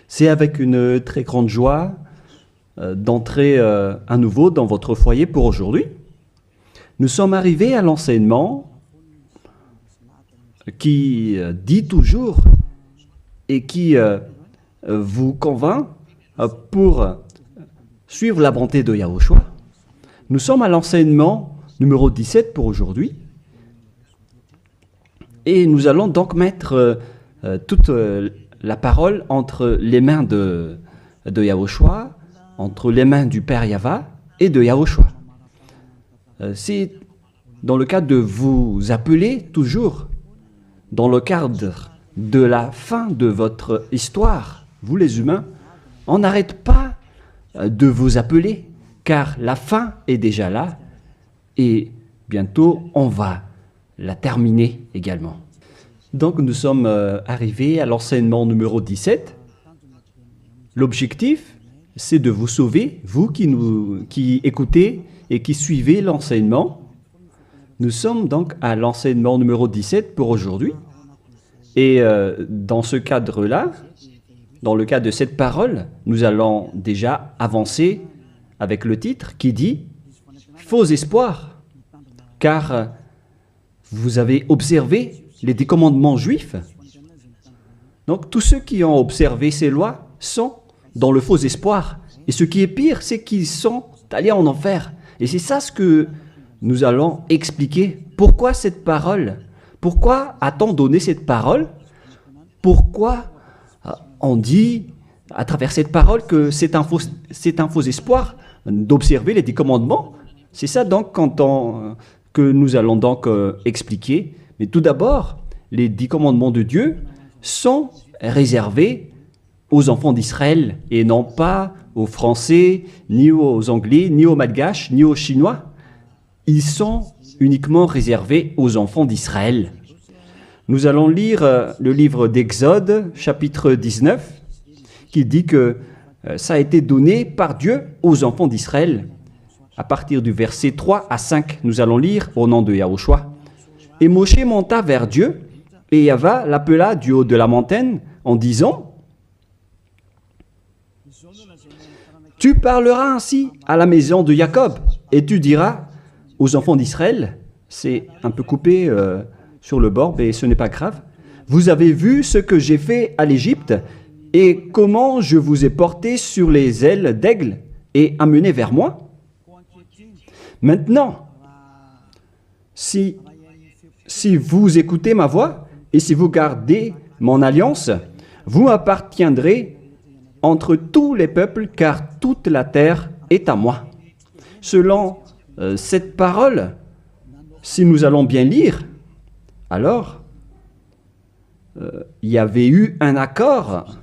C'est avec une très grande joie d'entrer à nouveau dans votre foyer pour aujourd'hui. Nous sommes arrivés à l'enseignement qui dit toujours et qui vous convainc pour suivre la bonté de Yahushua. Nous sommes à l'enseignement numéro 17 pour aujourd'hui. Et nous allons donc mettre toute la parole entre les mains de Yahushua, entre les mains du Père Yahva et de Yahushua. C'est dans le cadre de vous appeler toujours, dans le cadre de la fin de votre histoire, vous les humains, on n'arrête pas de vous appeler, car la fin est déjà là et bientôt on va la terminer également. Donc nous sommes arrivés à l'enseignement numéro 17. L'objectif, c'est de vous sauver, vous qui écoutez et qui suivez l'enseignement. Nous sommes donc à l'enseignement numéro 17 pour aujourd'hui. Et dans ce cadre-là, dans le cadre de cette parole, nous allons déjà avancer avec le titre qui dit « Faux espoirs », car vous avez observé les 10 commandements juifs. Donc tous ceux qui ont observé ces lois sont dans le faux espoir. Et ce qui est pire, c'est qu'ils sont allés en enfer. Et c'est ça ce que nous allons expliquer. Pourquoi cette parole? Pourquoi a-t-on donné cette parole? Pourquoi on dit à travers cette parole que c'est un faux espoir d'observer les 10 commandements? C'est ça donc que nous allons donc expliquer. Mais tout d'abord, les 10 commandements de Dieu sont réservés aux enfants d'Israël et non pas aux Français, ni aux Anglais, ni aux Malgaches, ni aux Chinois. Ils sont uniquement réservés aux enfants d'Israël. Nous allons lire le livre d'Exode, chapitre 19, qui dit que ça a été donné par Dieu aux enfants d'Israël. À partir du verset 3 à 5, nous allons lire au nom de Yahushua. Et Moshe monta vers Dieu, et Yahva l'appela du haut de la montagne en disant « Tu parleras ainsi à la maison de Jacob, et tu diras aux enfants d'Israël, c'est un peu coupé sur le bord, mais ce n'est pas grave, vous avez vu ce que j'ai fait à l'Égypte, et comment je vous ai porté sur les ailes d'aigle et amené vers moi. Maintenant, si vous écoutez ma voix et si vous gardez mon alliance, vous appartiendrez entre tous les peuples, car toute la terre est à moi. » Selon cette parole, si nous allons bien lire, alors il y avait eu un accord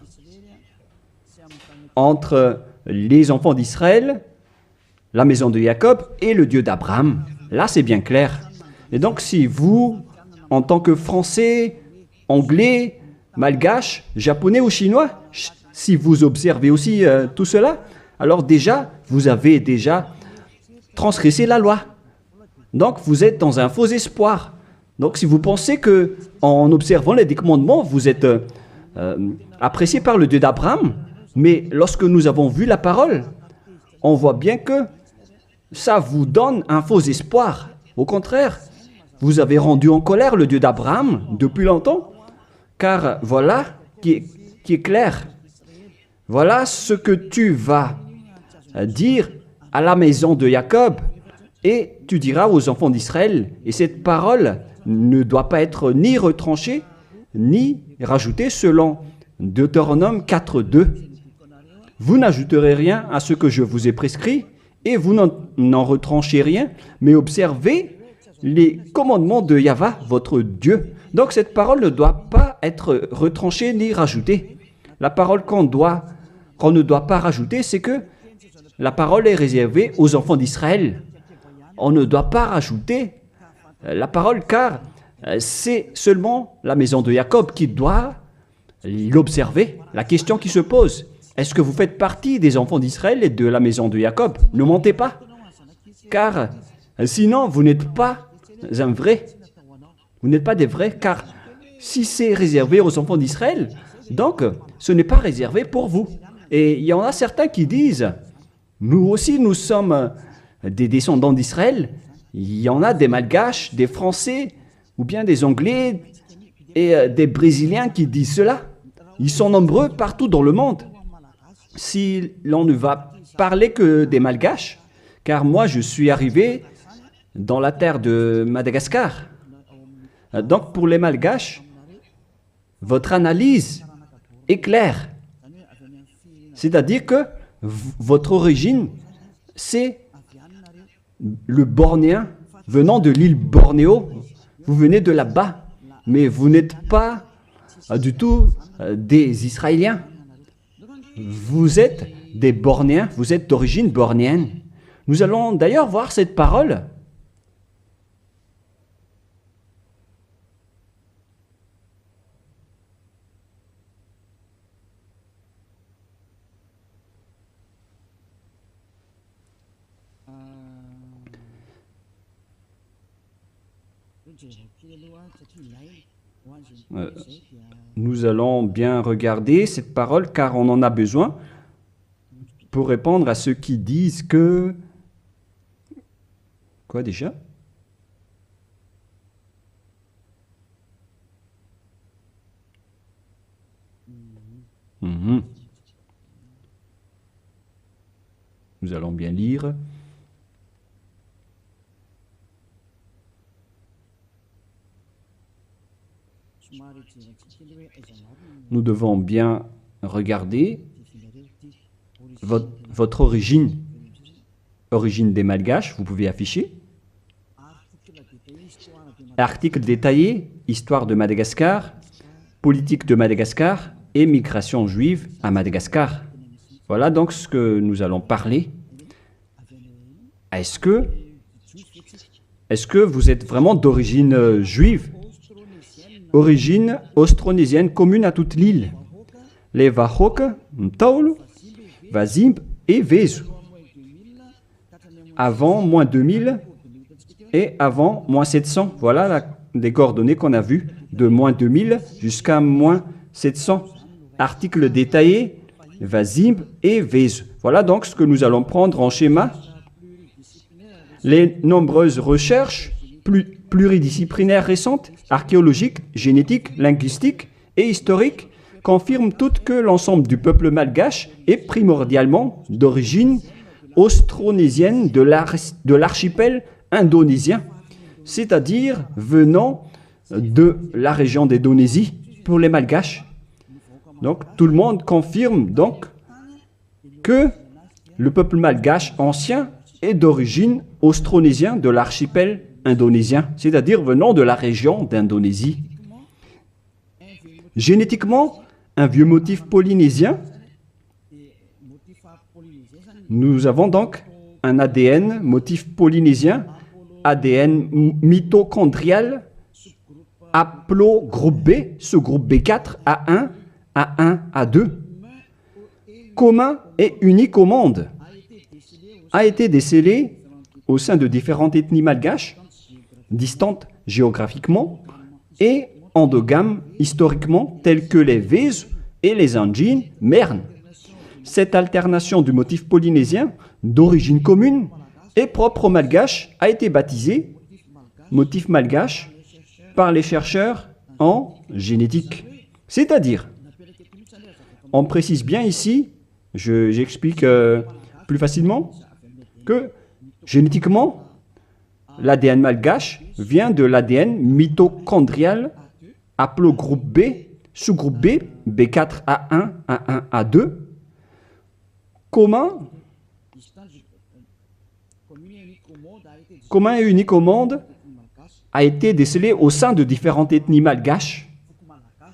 entre les enfants d'Israël, la maison de Jacob et le Dieu d'Abraham. Là, c'est bien clair. Et donc, si vous, en tant que Français, Anglais, Malgache, Japonais ou Chinois, si vous observez aussi tout cela, alors déjà, vous avez déjà transgressé la loi. Donc, vous êtes dans un faux espoir. Donc, si vous pensez que en observant les 10 commandements, vous êtes apprécié par le Dieu d'Abraham, mais lorsque nous avons vu la parole, on voit bien que ça vous donne un faux espoir. Au contraire, vous avez rendu en colère le Dieu d'Abraham depuis longtemps, car voilà qui est clair. Voilà ce que tu vas dire à la maison de Jacob et tu diras aux enfants d'Israël. Et cette parole ne doit pas être ni retranchée, ni rajoutée selon Deutéronome 4.2. Vous n'ajouterez rien à ce que je vous ai prescrit et vous n'en retranchez rien, mais observez les commandements de Yahva, votre Dieu. Donc cette parole ne doit pas être retranchée ni rajoutée. La parole qu'on ne doit pas rajouter, c'est que la parole est réservée aux enfants d'Israël. On ne doit pas rajouter la parole, car c'est seulement la maison de Jacob qui doit l'observer. La question qui se pose, est-ce que vous faites partie des enfants d'Israël et de la maison de Jacob? Ne mentez pas, car sinon vous n'êtes pas un vrai. Vous n'êtes pas des vrais, car Si c'est réservé aux enfants d'Israël, donc ce n'est pas réservé pour vous. Et il y en a certains qui disent, nous aussi nous sommes des descendants d'Israël. Il y en a des Malgaches, des Français, ou bien des Anglais et des Brésiliens qui disent cela. Ils sont nombreux partout dans le monde. Si l'on ne va parler que des Malgaches, car moi je suis arrivé dans la terre de Madagascar. Donc pour les Malgaches, votre analyse est claire. C'est-à-dire que votre origine, c'est le Bornéen venant de l'île Bornéo. Vous venez de là-bas, mais vous n'êtes pas du tout des Israéliens. Vous êtes des Bornéens, vous êtes d'origine bornéenne. Nous allons d'ailleurs voir cette parole. Nous allons bien regarder cette parole car on en a besoin pour répondre à ceux qui disent que... Quoi déjà? Nous allons bien lire. Nous devons bien regarder votre origine des Malgaches, vous pouvez afficher. Article détaillé, histoire de Madagascar, politique de Madagascar et migration juive à Madagascar. Voilà donc ce que nous allons parler. Est-ce que vous êtes vraiment d'origine juive? Origine austronésienne commune à toute l'île. Les Wahok, Mtaulu, Wazimb et Vezu. Avant moins 2000 et avant moins 700. Voilà les coordonnées qu'on a vues de moins 2000 jusqu'à moins 700. Article détaillé, Wazimb et Vezu. Voilà donc ce que nous allons prendre en schéma. Les nombreuses recherches pluridisciplinaires récentes, archéologiques, génétiques, linguistiques et historiques, confirment toutes que l'ensemble du peuple malgache est primordialement d'origine austronésienne de l'archipel indonésien, c'est-à-dire venant de la région d'Indonésie pour les Malgaches. Donc tout le monde confirme donc que le peuple malgache ancien est d'origine austronésienne de l'archipel indonésien, c'est-à-dire venant de la région d'Indonésie. Génétiquement, un vieux motif polynésien. Nous avons donc un ADN motif polynésien, ADN mitochondrial, haplogroupe B, sous-groupe B4, A1, A1, A2, commun et unique au monde, a été décelé au sein de différentes ethnies malgaches, distantes géographiquement et endogames historiquement, telles que les Vezu et les Anjin Mern. Cette alternation du motif polynésien d'origine commune et propre au malgache a été baptisée motif malgache par les chercheurs en génétique. C'est-à-dire, on précise bien ici, j'explique plus facilement, que génétiquement, l'ADN malgache vient de l'ADN mitochondrial haplogroupe B, sous-groupe B, B4, A1, A1, A2, commun et unique au monde, a été décelé au sein de différentes ethnies malgaches,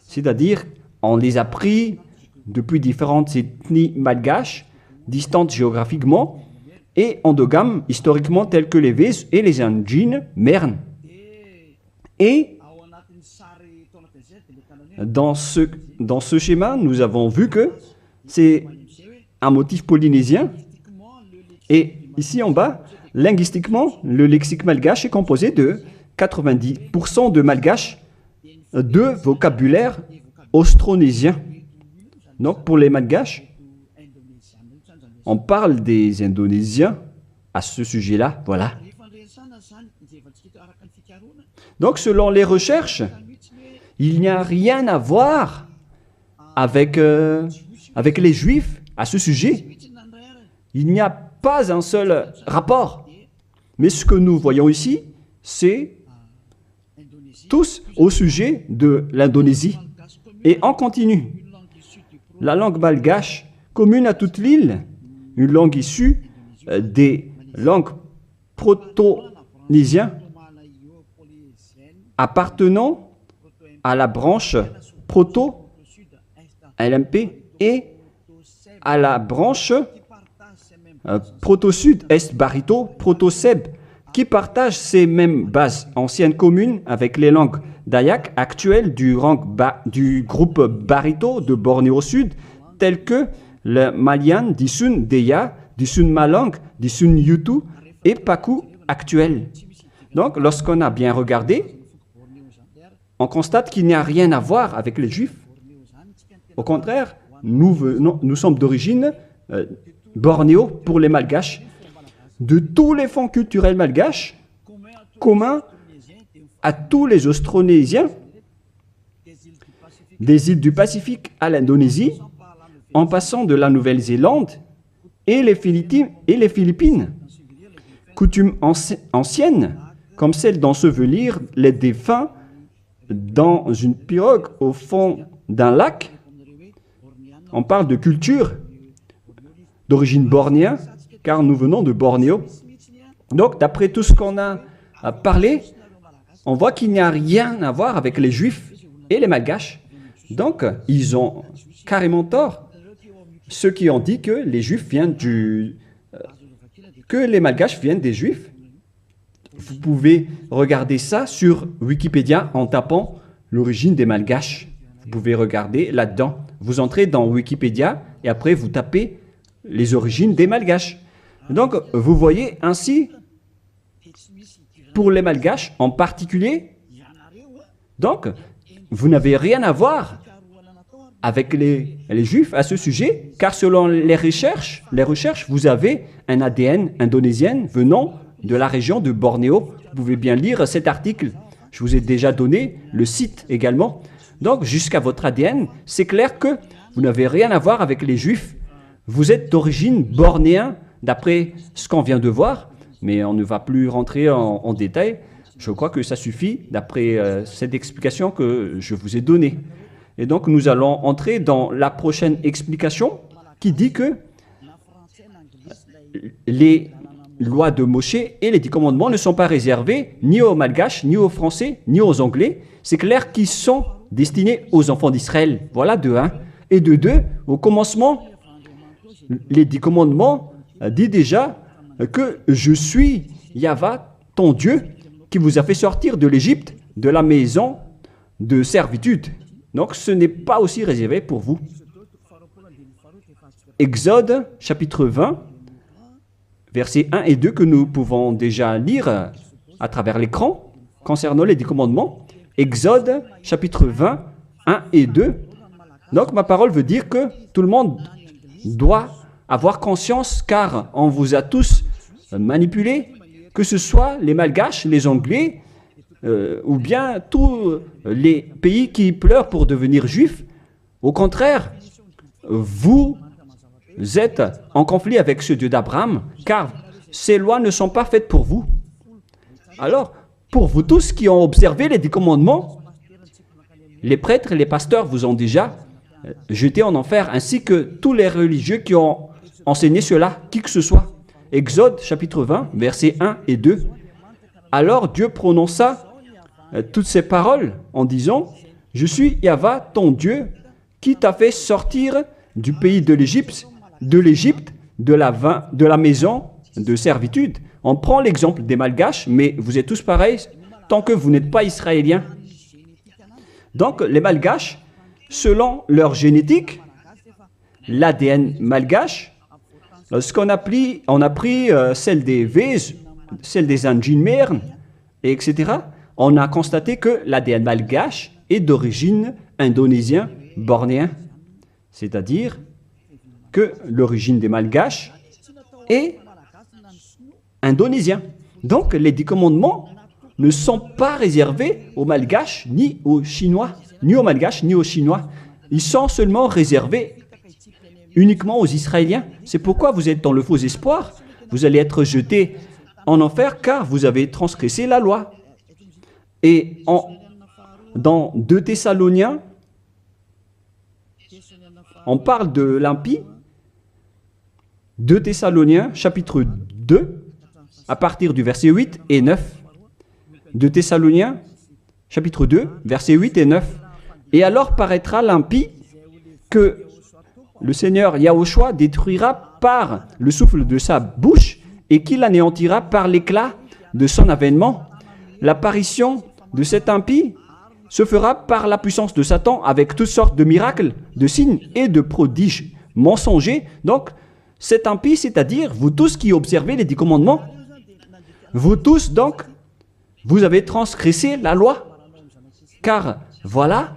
c'est-à-dire on les a pris depuis différentes ethnies malgaches, distantes géographiquement, et endogames historiquement tels que les Vezu et les Anjin Mern. Et dans ce schéma, nous avons vu que c'est un motif polynésien. Et ici en bas, linguistiquement, le lexique malgache est composé de 90% de malgache de vocabulaire austronésien. Donc pour les Malgaches, on parle des Indonésiens à ce sujet-là, voilà. Donc selon les recherches, il n'y a rien à voir avec les Juifs à ce sujet. Il n'y a pas un seul rapport. Mais ce que nous voyons ici, c'est tous au sujet de l'Indonésie. Et on continue. La langue malgache, commune à toute l'île, une langue issue des langues proto-nésiennes appartenant à la branche proto-LMP et à la branche proto-sud-est barito, proto-seb, qui partagent ces mêmes bases anciennes communes avec les langues dayak actuelles du groupe barito de Bornéo Sud, telles que le Malian, Disun Deya, Disun Malang, Disun Yutu et Paku actuel. Donc, lorsqu'on a bien regardé, on constate qu'il n'y a rien à voir avec les Juifs. Au contraire, nous sommes d'origine bornéo pour les Malgaches. De tous les fonds culturels malgaches, communs à tous les Austronésiens, des îles du Pacifique à l'Indonésie, en passant de la Nouvelle-Zélande et les Philippines. Coutumes anciennes, comme celle d'ensevelir les défunts dans une pirogue au fond d'un lac. On parle de culture d'origine bornéenne, car nous venons de Bornéo. Donc, d'après tout ce qu'on a parlé, on voit qu'il n'y a rien à voir avec les Juifs et les Malgaches. Donc, ils ont carrément tort. Ceux qui ont dit que les Juifs viennent que les Malgaches viennent des Juifs. Vous pouvez regarder ça sur Wikipédia en tapant l'origine des Malgaches. Vous pouvez regarder là-dedans. Vous entrez dans Wikipédia et après vous tapez les origines des Malgaches. Donc, vous voyez ainsi, pour les Malgaches en particulier, donc, vous n'avez rien à voir avec les Juifs à ce sujet, car selon les recherches, vous avez un ADN indonésien venant de la région de Bornéo. Vous pouvez bien lire cet article. Je vous ai déjà donné le site également. Donc, jusqu'à votre ADN, c'est clair que vous n'avez rien à voir avec les Juifs. Vous êtes d'origine bornéenne, d'après ce qu'on vient de voir, mais on ne va plus rentrer en détail. Je crois que ça suffit d'après cette explication que je vous ai donnée. Et donc, nous allons entrer dans la prochaine explication qui dit que les lois de Moshe et les 10 commandements ne sont pas réservés ni aux Malgaches, ni aux Français, ni aux Anglais. C'est clair qu'ils sont destinés aux enfants d'Israël. Voilà de 1. Et de 2, au commencement, les 10 commandements dit déjà que je suis Yahva, ton Dieu, qui vous a fait sortir de l'Égypte, de la maison de servitude. Donc ce n'est pas aussi réservé pour vous. Exode chapitre 20, versets 1 et 2 que nous pouvons déjà lire à travers l'écran concernant les 10 commandements. Exode chapitre 20, 1 et 2. Donc ma parole veut dire que tout le monde doit avoir conscience, car on vous a tous manipulés, que ce soit les Malgaches, les Anglais, ou bien tous les pays qui pleurent pour devenir juifs. Au contraire, vous êtes en conflit avec ce Dieu d'Abraham, car ces lois ne sont pas faites pour vous. Alors, pour vous tous qui ont observé les 10 commandements, les prêtres et les pasteurs vous ont déjà jeté en enfer, ainsi que tous les religieux qui ont enseigné cela, qui que ce soit. Exode chapitre 20, versets 1 et 2. Alors Dieu prononça toutes ces paroles en disant « Je suis Yahva, ton Dieu, qui t'a fait sortir du pays de l'Égypte, de la maison de servitude. » On prend l'exemple des Malgaches, mais vous êtes tous pareils tant que vous n'êtes pas Israéliens. Donc les Malgaches, selon leur génétique, l'ADN malgache, on a pris celle des Vèze, celle des Anjinmerne, etc. On a constaté que l'ADN malgache est d'origine indonésien bornéen, c'est-à-dire que l'origine des Malgaches est indonésien. Donc les 10 commandements ne sont pas réservés aux Malgaches ni aux Chinois, ni aux Malgaches ni aux Chinois. Ils sont seulement réservés uniquement aux Israéliens. C'est pourquoi vous êtes dans le faux espoir. Vous allez être jetés en enfer car vous avez transgressé la loi. Et dans 2 Thessaloniens, on parle de l'impie. 2 Thessaloniens, chapitre 2, à partir du verset 8 et 9. 2 Thessaloniens, chapitre 2, versets 8 et 9. Et alors paraîtra l'impie que le Seigneur Yahushua détruira par le souffle de sa bouche et qu'il anéantira par l'éclat de son avènement. L'apparition de cet impie se fera par la puissance de Satan avec toutes sortes de miracles, de signes et de prodiges mensongers. Donc, cet impie, c'est-à-dire vous tous qui observez les 10 commandements, vous tous donc, vous avez transgressé la loi. Car voilà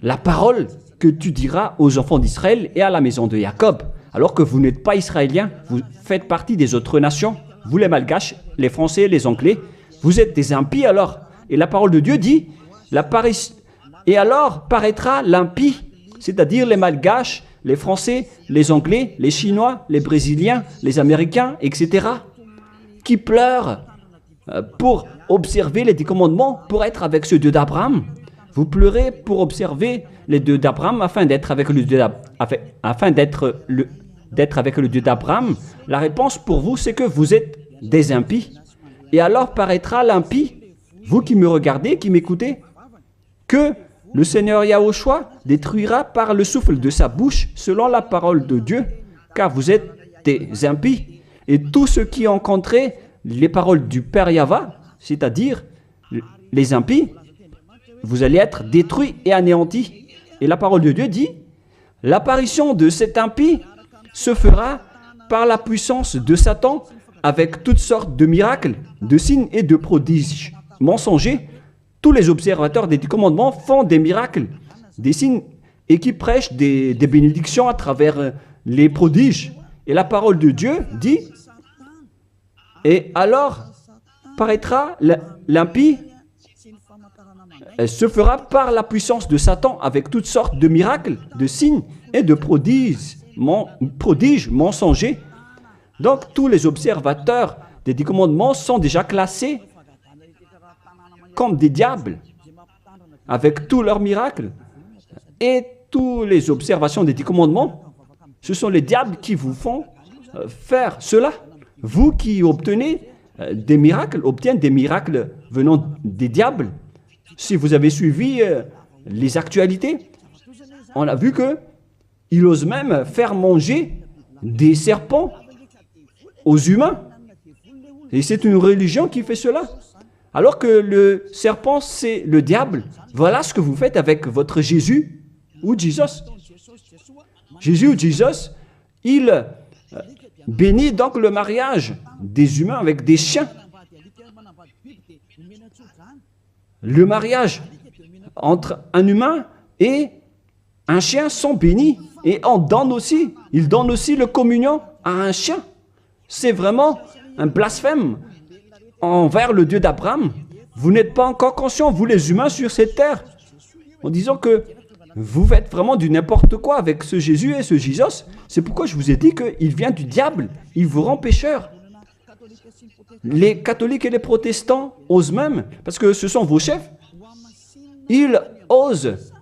la parole que tu diras aux enfants d'Israël et à la maison de Jacob. Alors que vous n'êtes pas israéliens, vous faites partie des autres nations. Vous les Malgaches, les Français, les Anglais, vous êtes des impies alors. Et la parole de Dieu dit, et alors paraîtra l'impie, c'est-à-dire les Malgaches, les Français, les Anglais, les Chinois, les Brésiliens, les Américains, etc., qui pleurent pour observer les 10 commandements, pour être avec ce Dieu d'Abraham. Vous pleurez pour observer les Dieux d'Abraham afin d'être avec le Dieu d'Abraham. La réponse pour vous, c'est que vous êtes des impies. Et alors paraîtra l'impie, vous qui me regardez, qui m'écoutez, que le Seigneur Yahushua détruira par le souffle de sa bouche selon la parole de Dieu, car vous êtes des impies. Et tous ceux qui ont rencontré les paroles du Père Yahva, c'est-à-dire les impies, vous allez être détruits et anéantis. Et la parole de Dieu dit, l'apparition de cet impie se fera par la puissance de Satan avec toutes sortes de miracles, de signes et de prodiges mensongers. Tous les observateurs des 10 commandements font des miracles, des signes et qui prêchent des bénédictions à travers les prodiges. Et la parole de Dieu dit, et alors paraîtra l'impie, elle se fera par la puissance de Satan avec toutes sortes de miracles, de signes et de prodiges mensongers. Donc tous les observateurs des 10 commandements sont déjà classés comme des diables avec tous leurs miracles. Et toutes les observations des 10 commandements, ce sont les diables qui vous font faire cela. Vous qui obtenez des miracles, obtiennent des miracles venant des diables. Si vous avez suivi les actualités, on a vu qu'il ose même faire manger des serpents aux humains. Et c'est une religion qui fait cela. Alors que le serpent, c'est le diable. Voilà ce que vous faites avec votre Jésus ou Jesus. Jésus ou Jesus, il bénit donc le mariage des humains avec des chiens. Le mariage entre un humain et un chien sont bénis. Et il donne aussi le communion à un chien. C'est vraiment un blasphème envers le Dieu d'Abraham. Vous n'êtes pas encore conscients, vous les humains sur cette terre, en disant que vous faites vraiment du n'importe quoi avec ce Jésus et ce Jesus. C'est pourquoi je vous ai dit qu'il vient du diable, il vous rend pécheur. Les catholiques et les protestants osent même, parce que ce sont vos chefs, ils osent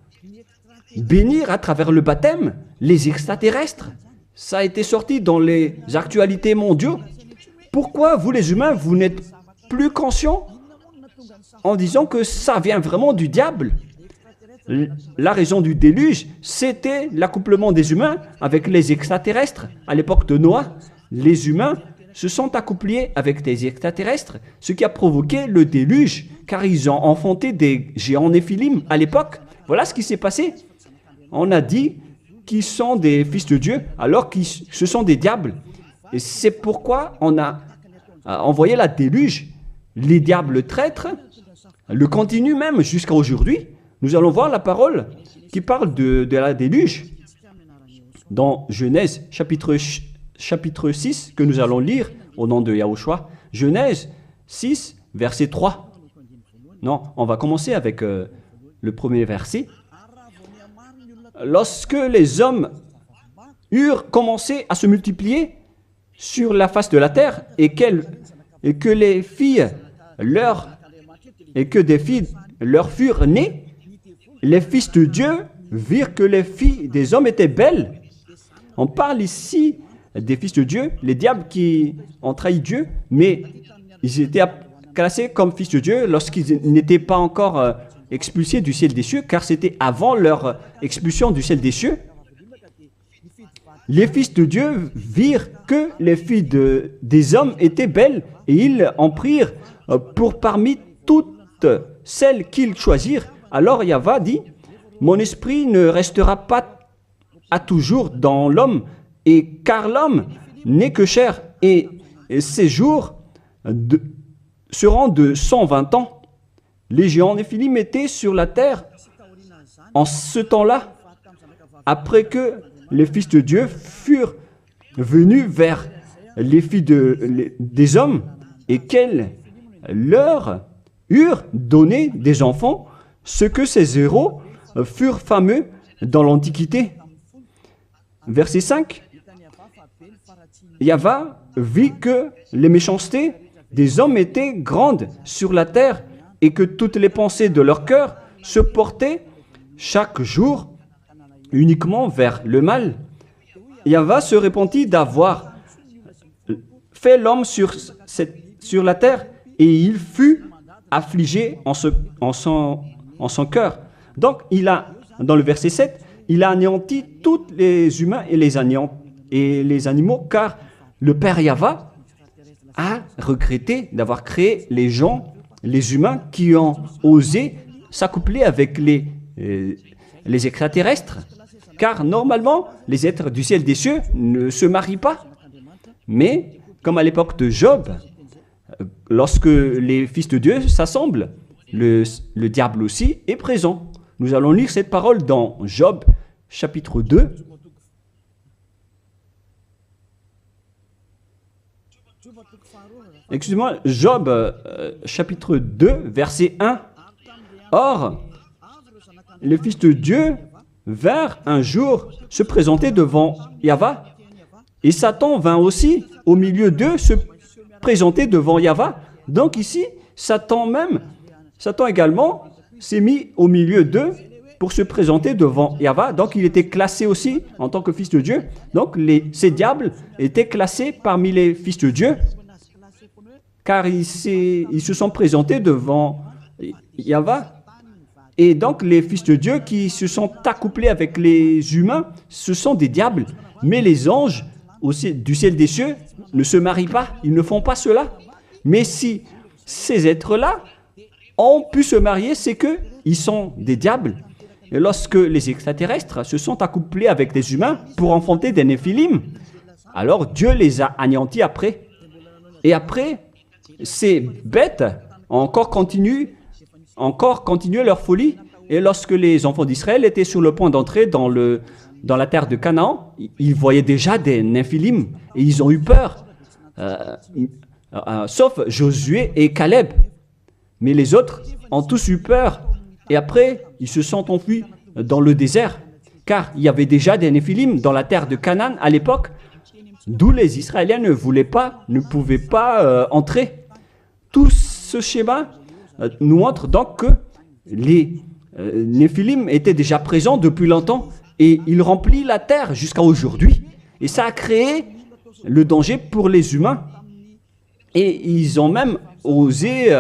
bénir à travers le baptême les extraterrestres. Ça a été sorti dans les actualités mondiaux. Pourquoi vous les humains, vous n'êtes plus conscients en disant que ça vient vraiment du diable? La raison du déluge, c'était l'accouplement des humains avec les extraterrestres. À l'époque de Noah, les humains se sont accouplés avec des extraterrestres, ce qui a provoqué le déluge, car ils ont enfanté des géants néphilim à l'époque. Voilà ce qui s'est passé. On a dit qu'ils sont des fils de Dieu, alors que ce sont des diables. Et c'est pourquoi on a envoyé la déluge. Les diables traîtres le continuent même jusqu'à aujourd'hui. Nous allons voir la parole qui parle de la déluge dans Genèse chapitre 6 que nous allons lire au nom de Yahushua. Genèse 6, verset 3. Non, on va commencer avec le premier verset. Lorsque les hommes eurent commencé à se multiplier sur la face de la terre et que des filles leur furent nées, les fils de Dieu virent que les filles des hommes étaient belles. On parle ici des fils de Dieu, les diables qui ont trahi Dieu, mais ils étaient classés comme fils de Dieu lorsqu'ils n'étaient pas encore expulsés du ciel des cieux, car c'était avant leur expulsion du ciel des cieux. Les fils de Dieu virent que les filles des hommes étaient belles, et ils en prirent pour parmi toutes celles qu'ils choisirent. Alors Yahva dit, « Mon esprit ne restera pas à toujours dans l'homme, et car l'homme n'est que chair, et ses jours seront de 120 ans. » Les géants Néphilim étaient sur la terre en ce temps-là, après que les fils de Dieu furent venus vers les filles des hommes et qu'elles leur eurent donné des enfants, ce que ces héros furent fameux dans l'Antiquité. Verset 5. Yahva vit que les méchancetés des hommes étaient grandes sur la terre et que toutes les pensées de leur cœur se portaient chaque jour uniquement vers le mal. Yahva se repentit d'avoir fait l'homme sur la terre et il fut affligé en son cœur. Donc, dans le verset 7, il a anéanti tous les humains et les animaux, car le Père Yahva a regretté d'avoir créé les gens, les humains qui ont osé s'accoupler avec les extraterrestres. Car normalement, les êtres du ciel des cieux ne se marient pas. Mais, comme à l'époque de Job, lorsque les fils de Dieu s'assemblent, le diable aussi est présent. Nous allons lire cette parole dans Job, chapitre 2. Excusez-moi, Job, chapitre 2, verset 1. Or, les fils de Dieu vinrent un jour se présenter devant Yahva, et Satan vint aussi au milieu d'eux se présenter devant Yahva. Donc ici, Satan également s'est mis au milieu d'eux pour se présenter devant Yahva. Donc il était classé aussi en tant que fils de Dieu. Donc ces diables étaient classés parmi les fils de Dieu, car ils se sont présentés devant Yahva. Et donc les fils de Dieu qui se sont accouplés avec les humains, ce sont des diables. Mais les anges du ciel des cieux ne se marient pas, ils ne font pas cela. Mais si ces êtres-là ont pu se marier, c'est qu'ils sont des diables. Et lorsque les extraterrestres se sont accouplés avec des humains pour enfanter des néphilim, alors Dieu les a anéantis après. Et après, ces bêtes ont encore continué leur folie. Et lorsque les enfants d'Israël étaient sur le point d'entrer dans la terre de Canaan, ils voyaient déjà des néphilim et ils ont eu peur, sauf Josué et Caleb. Mais les autres ont tous eu peur. Et après, ils se sont enfuis dans le désert, car il y avait déjà des néphilim dans la terre de Canaan à l'époque, d'où les Israéliens ne pouvaient pas entrer. Tout ce schéma nous montre donc que les néphilim étaient déjà présents depuis longtemps et ils remplissent la terre jusqu'à aujourd'hui. Et ça a créé le danger pour les humains. Et ils ont même osé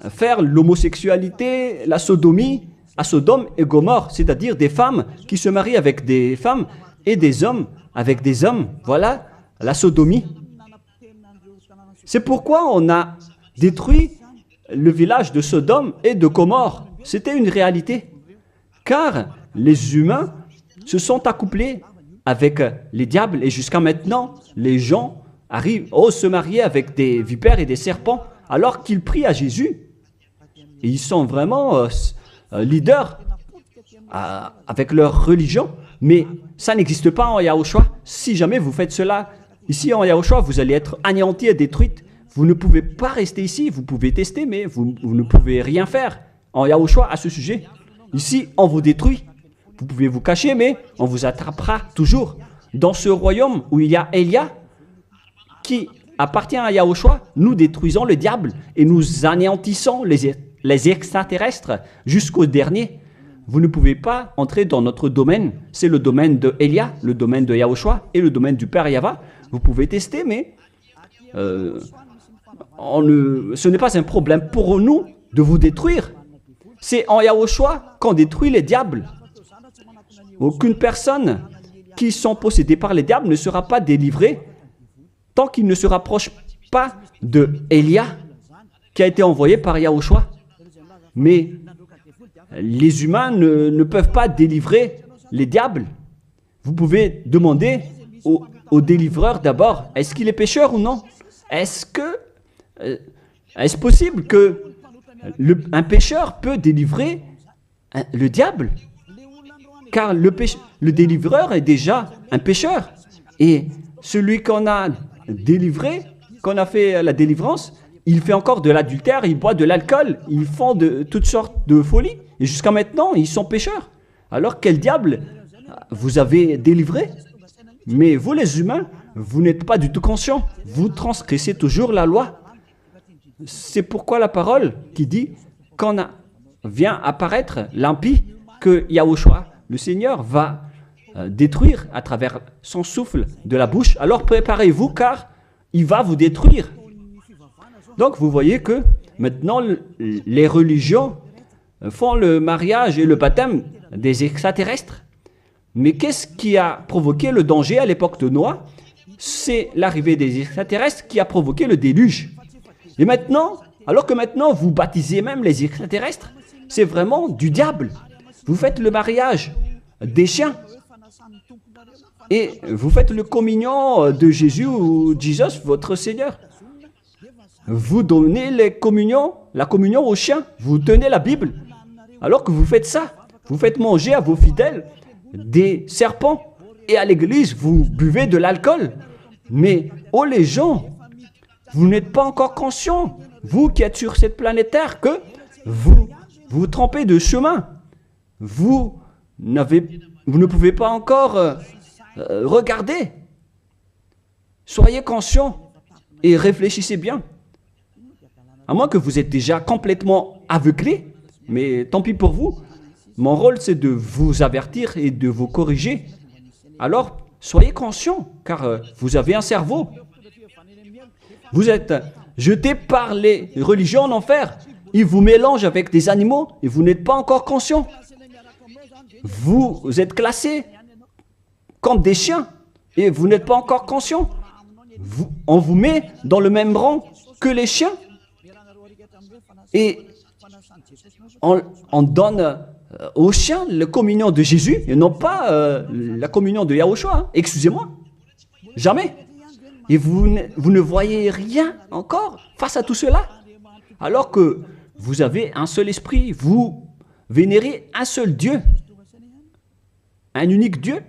faire l'homosexualité, la sodomie à Sodome et Gomorrhe, c'est-à-dire des femmes qui se marient avec des femmes et des hommes avec des hommes. Voilà la sodomie. C'est pourquoi on a détruit le village de Sodome et de Gomorrhe. C'était une réalité. Car les humains se sont accouplés avec les diables et jusqu'à maintenant, les gens osent se marier avec des vipères et des serpents alors qu'ils prient à Jésus. Et ils sont vraiment leaders avec leur religion. Mais ça n'existe pas en Yahushua. Si jamais vous faites cela ici en Yahushua, vous allez être anéantis et détruits. Vous ne pouvez pas rester ici. Vous pouvez tester, mais vous ne pouvez rien faire en Yahushua à ce sujet. Ici, on vous détruit. Vous pouvez vous cacher, mais on vous attrapera toujours. Dans ce royaume où il y a Elia, qui appartient à Yahushua, nous détruisons le diable et nous anéantissons les extraterrestres jusqu'au dernier. Vous ne pouvez pas entrer dans notre domaine. C'est le domaine de Elia, le domaine de Yahushua et le domaine du Père Yahva. Vous pouvez tester, mais ce n'est pas un problème pour nous de vous détruire. C'est en Yahushua qu'on détruit les diables. Aucune personne qui sont possédées par les diables ne sera pas délivrée tant qu'il ne se rapproche pas de Elia qui a été envoyé par Yahushua. Mais les humains ne peuvent pas délivrer les diables. Vous pouvez demander au délivreur d'abord, est-ce qu'il est pécheur ou non? Est-ce possible que un pécheur peut délivrer le diable? Car le délivreur est déjà un pécheur. Et celui qu'on a délivré, qu'on a fait la délivrance, il fait encore de l'adultère, il boit de l'alcool, ils font de toutes sortes de folies. Et jusqu'à maintenant, ils sont pécheurs. Alors quel diable vous avez délivré? Mais vous les humains, vous n'êtes pas du tout conscients. Vous transgressez toujours la loi. C'est pourquoi la parole qui dit quand vient apparaître l'impie, que Yahushua, le Seigneur, va détruire à travers son souffle de la bouche. Alors préparez-vous car il va vous détruire. Donc vous voyez que maintenant les religions font le mariage et le baptême des extraterrestres. Mais qu'est-ce qui a provoqué le danger à l'époque de Noé? C'est l'arrivée des extraterrestres qui a provoqué le déluge. Et maintenant, alors que maintenant vous baptisez même les extraterrestres, c'est vraiment du diable. Vous faites le mariage des chiens. Et vous faites le communion de Jésus ou Jesus, votre Seigneur. Vous donnez la communion aux chiens. Vous tenez la Bible. Alors que vous faites ça, vous faites manger à vos fidèles des serpents. Et à l'église, vous buvez de l'alcool. Mais, oh les gens, vous n'êtes pas encore conscients, vous qui êtes sur cette planète Terre, que vous trompez de chemin. Vous ne pouvez pas encore regarder. Soyez conscients et réfléchissez bien. À moins que vous êtes déjà complètement aveuglé, mais tant pis pour vous. Mon rôle, c'est de vous avertir et de vous corriger. Alors, soyez conscients, car vous avez un cerveau. Vous êtes jetés par les religions en enfer. Ils vous mélangent avec des animaux et vous n'êtes pas encore conscients. Vous êtes classés comme des chiens et vous n'êtes pas encore conscients. On vous met dans le même rang que les chiens. Et on donne aux chiens la communion de Jésus et non pas la communion de Yahushua. Hein. Excusez-moi. Jamais. Et vous ne voyez rien encore face à tout cela. Alors que vous avez un seul esprit, vous vénérez un seul Dieu, un unique Dieu.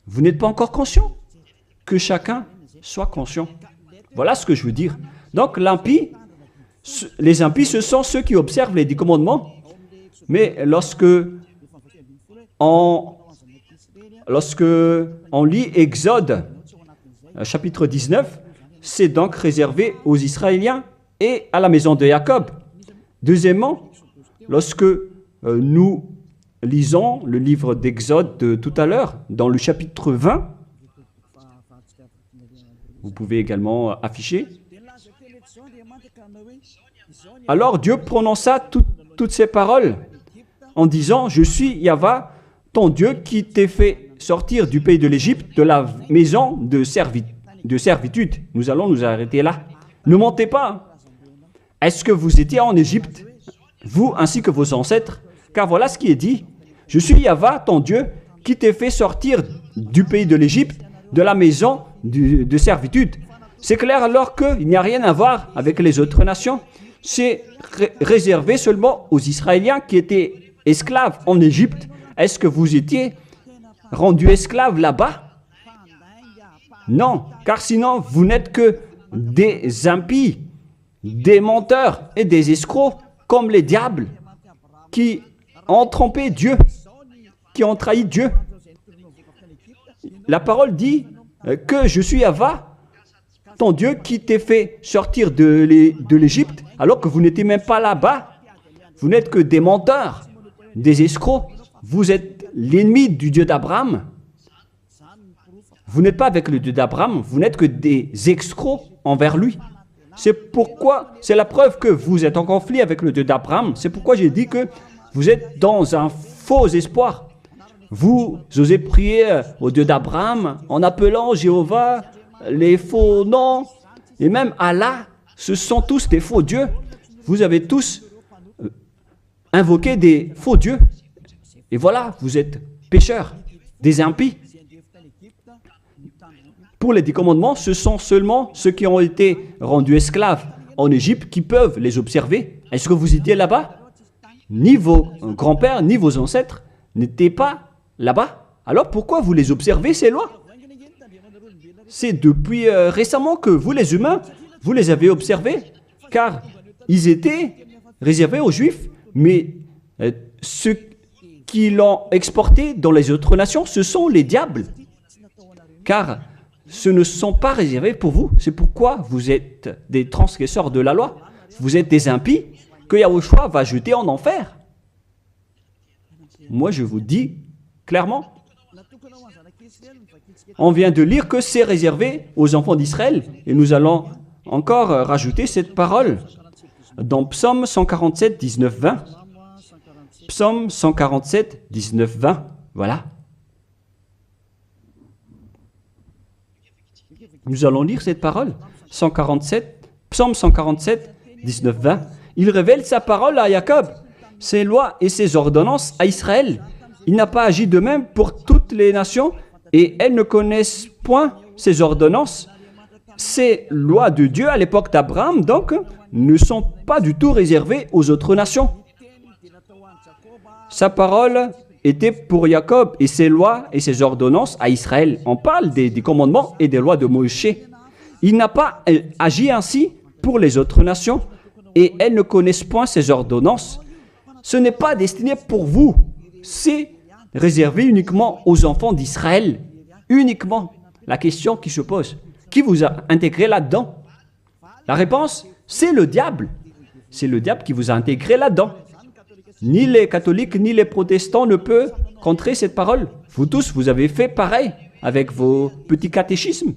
Vous n'êtes pas encore conscient. Que chacun soit conscient. Voilà ce que je veux dire. Donc les impies, ce sont ceux qui observent les 10 commandements. Mais lorsque on lit Exode, chapitre 19, c'est donc réservé aux Israéliens et à la maison de Jacob. Deuxièmement, lorsque nous lisons le livre d'Exode de tout à l'heure, dans le chapitre 20, vous pouvez également afficher. Alors Dieu prononça toutes ces paroles en disant « Je suis Yahva, ton Dieu qui t'ai fait sortir du pays de l'Égypte, de la maison de servitude. » Nous allons nous arrêter là. Ne mentez pas. Est-ce que vous étiez en Égypte, vous ainsi que vos ancêtres? Car voilà ce qui est dit. « Je suis Yahva, ton Dieu, qui t'ai fait sortir du pays de l'Égypte, de la maison de servitude. » C'est clair alors qu'il n'y a rien à voir avec les autres nations. c'est réservé seulement aux Israéliens qui étaient esclaves en Égypte. Est-ce que vous étiez rendus esclaves là-bas? Non, car sinon vous n'êtes que des impies, des menteurs et des escrocs comme les diables qui ont trompé Dieu, qui ont trahi Dieu. La parole dit que je suis Yahva, ton Dieu qui t'ai fait sortir de l'Égypte alors que vous n'étiez même pas là-bas. Vous n'êtes que des menteurs, des escrocs. Vous êtes l'ennemi du Dieu d'Abraham. Vous n'êtes pas avec le Dieu d'Abraham, vous n'êtes que des escrocs envers lui. C'est pourquoi, c'est la preuve que vous êtes en conflit avec le Dieu d'Abraham. C'est pourquoi j'ai dit que vous êtes dans un faux espoir. Vous osez prier au Dieu d'Abraham en appelant Jéhovah les faux noms. Et même Allah, ce sont tous des faux dieux. Vous avez tous invoqué des faux dieux. Et voilà, vous êtes pécheurs, des impies. Pour les 10 commandements, ce sont seulement ceux qui ont été rendus esclaves en Égypte qui peuvent les observer. Est-ce que vous étiez là-bas? Ni vos grands-pères, ni vos ancêtres n'étaient pas là-bas. Alors pourquoi vous les observez, ces lois? C'est depuis récemment que vous, les humains, vous les avez observés, car ils étaient réservés aux Juifs, mais ceux qui l'ont exporté dans les autres nations, ce sont les diables. Car ce ne sont pas réservés pour vous. C'est pourquoi vous êtes des transgresseurs de la loi. Vous êtes des impies que Yahushua va jeter en enfer. Moi, je vous dis clairement, on vient de lire que c'est réservé aux enfants d'Israël. Et nous allons encore rajouter cette parole dans Psaume 147, 19, 20. Psaume 147, 19, 20. Voilà. Nous allons lire cette parole. Psaume 147, 19, 20. Il révèle sa parole à Jacob, ses lois et ses ordonnances à Israël. Il n'a pas agi de même pour toutes les nations et elles ne connaissent point ses ordonnances. Ces lois de Dieu à l'époque d'Abraham, donc, ne sont pas du tout réservées aux autres nations. Sa parole était pour Jacob et ses lois et ses ordonnances à Israël. On parle des commandements et des lois de Moïse. Il n'a pas agi ainsi pour les autres nations et elles ne connaissent point ses ordonnances. Ce n'est pas destiné pour vous, c'est réservé uniquement aux enfants d'Israël. Uniquement. La question qui se pose, qui vous a intégré là-dedans? La réponse, c'est le diable. C'est le diable qui vous a intégré là-dedans. Ni les catholiques, ni les protestants ne peuvent contrer cette parole. Vous tous, vous avez fait pareil avec vos petits catéchismes.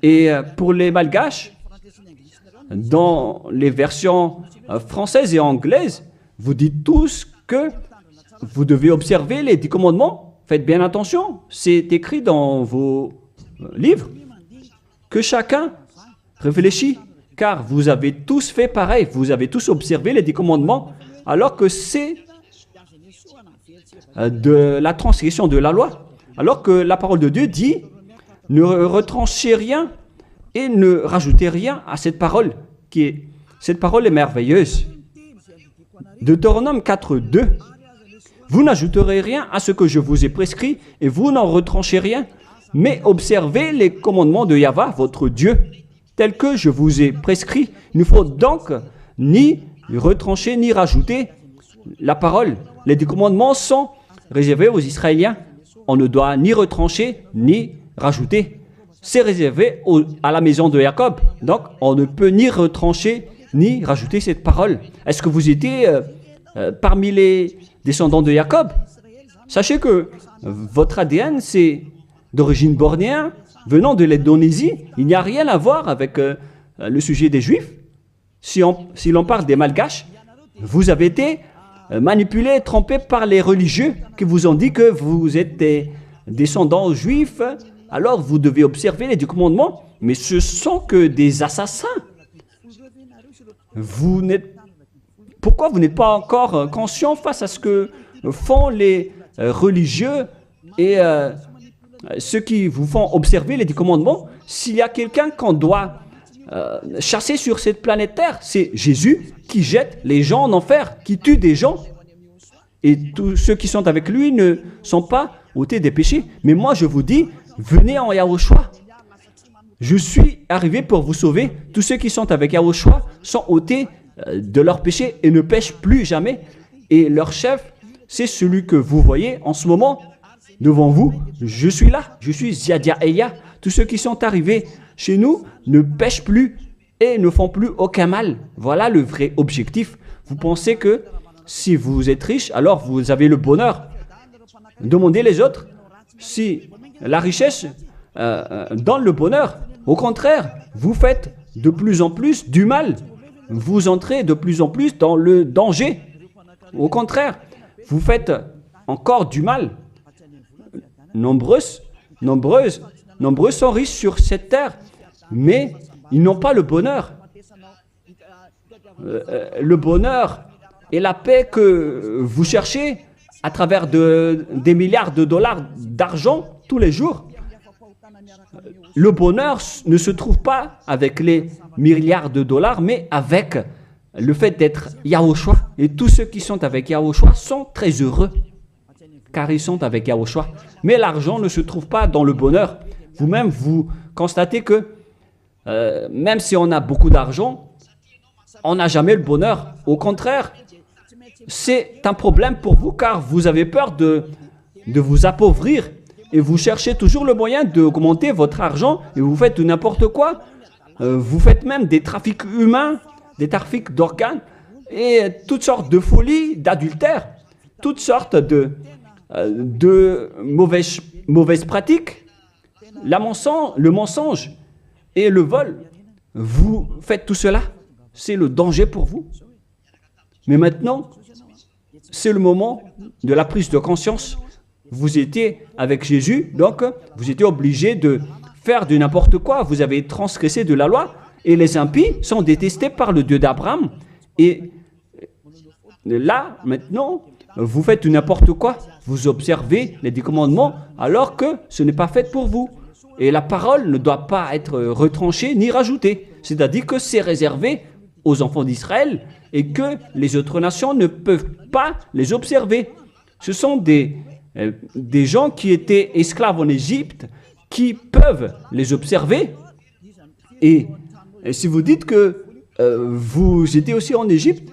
Et pour les malgaches, dans les versions françaises et anglaises, vous dites tous que vous devez observer les 10 commandements. Faites bien attention, c'est écrit dans vos livres. Que chacun réfléchit, car vous avez tous fait pareil. Vous avez tous observé les 10 commandements, alors que c'est de la transgression de la loi. Alors que la parole de Dieu dit, ne retranchez rien et ne rajoutez rien à cette parole. Cette parole est merveilleuse. Deutéronome 4, 2. Vous n'ajouterez rien à ce que je vous ai prescrit et vous n'en retranchez rien, mais observez les commandements de Yahva, votre Dieu, tels que je vous ai prescrits. Il ne faut donc ni retrancher ni rajouter la parole. Les 10 commandements sont réservés aux Israéliens. On ne doit ni retrancher ni rajouter. C'est réservé à la maison de Jacob. Donc, on ne peut ni retrancher ni rajouter cette parole. Est-ce que vous étiez parmi les descendants de Jacob? Sachez que votre ADN, c'est d'origine bornéenne, venant de l'Indonésie. Il n'y a rien à voir avec le sujet des Juifs. Si l'on parle des Malgaches, vous avez été manipulés, trompés par les religieux qui vous ont dit que vous êtes des descendants juifs, alors vous devez observer les 10 commandements, mais ce sont que des assassins. Pourquoi vous n'êtes pas encore conscient face à ce que font les religieux et ceux qui vous font observer les 10 commandements? S'il y a quelqu'un qu'on doit chassé sur cette planète Terre. C'est Jésus qui jette les gens en enfer, qui tue des gens. Et tous ceux qui sont avec lui ne sont pas ôtés des péchés. Mais moi, je vous dis, venez en Yahushua. Je suis arrivé pour vous sauver. Tous ceux qui sont avec Yahushua sont ôtés de leurs péchés et ne pêchent plus jamais. Et leur chef, c'est celui que vous voyez en ce moment devant vous. Je suis là, je suis Ziadia Eya. Tous ceux qui sont arrivés chez nous ne pêchent plus et ne font plus aucun mal. Voilà le vrai objectif. Vous pensez que si vous êtes riche, alors vous avez le bonheur. Demandez les autres si la richesse donne le bonheur. Au contraire, vous faites de plus en plus du mal. Vous entrez de plus en plus dans le danger. Au contraire, vous faites encore du mal. Nombreux sont riches sur cette terre, mais ils n'ont pas le bonheur. Le bonheur et la paix que vous cherchez à travers des milliards de dollars d'argent tous les jours. Le bonheur ne se trouve pas avec les milliards de dollars, mais avec le fait d'être Yahushua. Et tous ceux qui sont avec Yahushua sont très heureux, car ils sont avec Yahushua. Mais l'argent ne se trouve pas dans le bonheur. Vous-même, vous constatez que même si on a beaucoup d'argent, on n'a jamais le bonheur. Au contraire, c'est un problème pour vous, car vous avez peur de vous appauvrir. Et vous cherchez toujours le moyen d'augmenter votre argent et vous faites n'importe quoi. Vous faites même des trafics humains, des trafics d'organes et toutes sortes de folies, d'adultère, toutes sortes de mauvaises pratiques, le mensonge et le vol. Vous faites tout cela, c'est le danger pour vous. Mais maintenant, c'est le moment de la prise de conscience. Vous étiez avec Jésus, donc vous étiez obligé de faire de n'importe quoi. Vous avez transgressé de la loi et les impies sont détestés par le Dieu d'Abraham. Et là, maintenant, vous faites n'importe quoi. Vous observez les 10 commandements alors que ce n'est pas fait pour vous. Et la parole ne doit pas être retranchée ni rajoutée. C'est-à-dire que c'est réservé aux enfants d'Israël et que les autres nations ne peuvent pas les observer. Ce sont des gens qui étaient esclaves en Égypte qui peuvent les observer. Et si vous dites que vous étiez aussi en Égypte,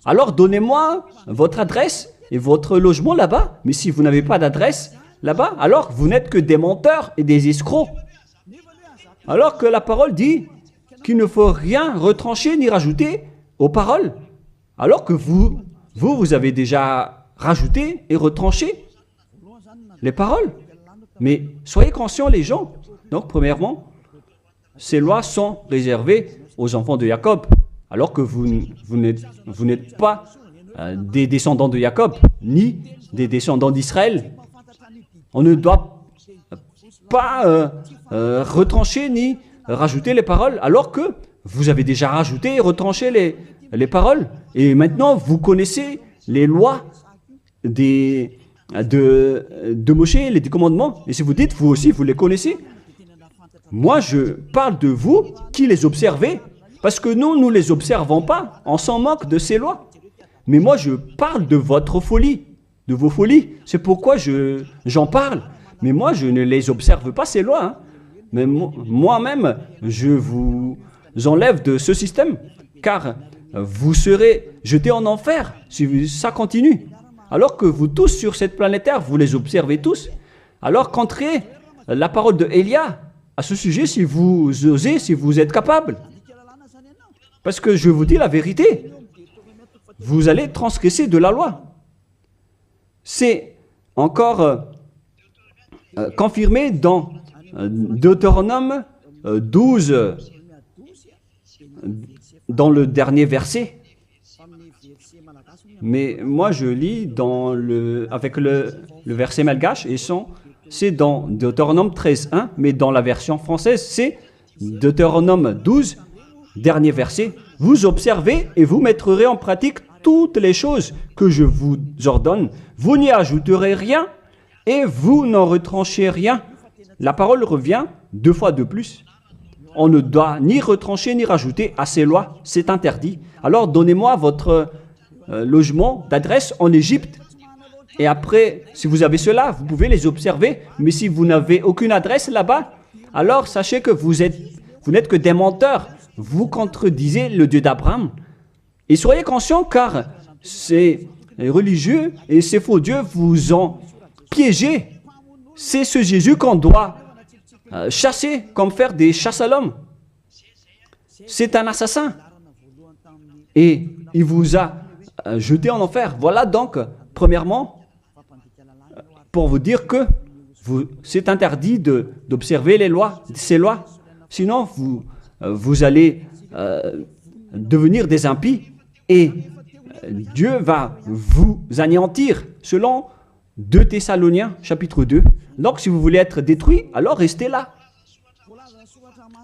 alors donnez-moi votre adresse et votre logement là-bas. Mais si vous n'avez pas d'adresse là-bas, alors vous n'êtes que des menteurs et des escrocs. Alors que la parole dit qu'il ne faut rien retrancher ni rajouter aux paroles. Alors que vous avez déjà rajouté et retranché les paroles. Mais soyez conscients les gens. Donc premièrement, ces lois sont réservées aux enfants de Jacob. Alors que vous n'êtes pas des descendants de Jacob, ni des descendants d'Israël. On ne doit pas retrancher ni rajouter les paroles, alors que vous avez déjà rajouté et retranché les paroles. Et maintenant, vous connaissez les lois de Moïse, les 10 commandements. Et si vous dites, vous aussi, vous les connaissez, moi, je parle de vous qui les observez, parce que nous ne les observons pas. On s'en moque de ces lois. Mais moi, je parle de votre folie, de vos folies. C'est pourquoi j'en parle. Mais moi, je ne les observe pas, ces lois. Hein. Mais moi-même, je vous enlève de ce système, car vous serez jetés en enfer si ça continue. Alors que vous tous sur cette planète Terre, vous les observez tous. Alors qu'entrez la parole de Élia à ce sujet si vous osez, si vous êtes capable. Parce que je vous dis la vérité, vous allez transgresser de la loi. C'est encore confirmé dans Deutéronome 12, dans le dernier verset. Mais moi, je lis avec le verset malgache, et c'est dans Deutéronome 13.1, mais dans la version française, c'est Deutéronome 12, dernier verset. Vous observez et vous mettrez en pratique toutes les choses que je vous ordonne. Vous n'y ajouterez rien et vous n'en retranchez rien. La parole revient 2 fois de plus. on ne doit ni retrancher ni rajouter à ces lois. C'est interdit. Alors donnez-moi votre logement d'adresse en Égypte. Et après, si vous avez cela, vous pouvez les observer. Mais si vous n'avez aucune adresse là-bas, alors sachez que vous n'êtes que des menteurs. Vous contredisez le Dieu d'Abraham. Et soyez conscients car ces religieux et ces faux dieux vous ont piégé. C'est ce Jésus qu'on doit chasser, comme faire des chasses à l'homme. C'est un assassin. Et il vous a jeté en enfer. Voilà donc, premièrement, pour vous dire que c'est interdit d'observer les lois, ces lois. Sinon, vous allez devenir des impies et Dieu va vous anéantir selon 2 Thessaloniciens, chapitre 2. Donc, si vous voulez être détruit, alors restez là.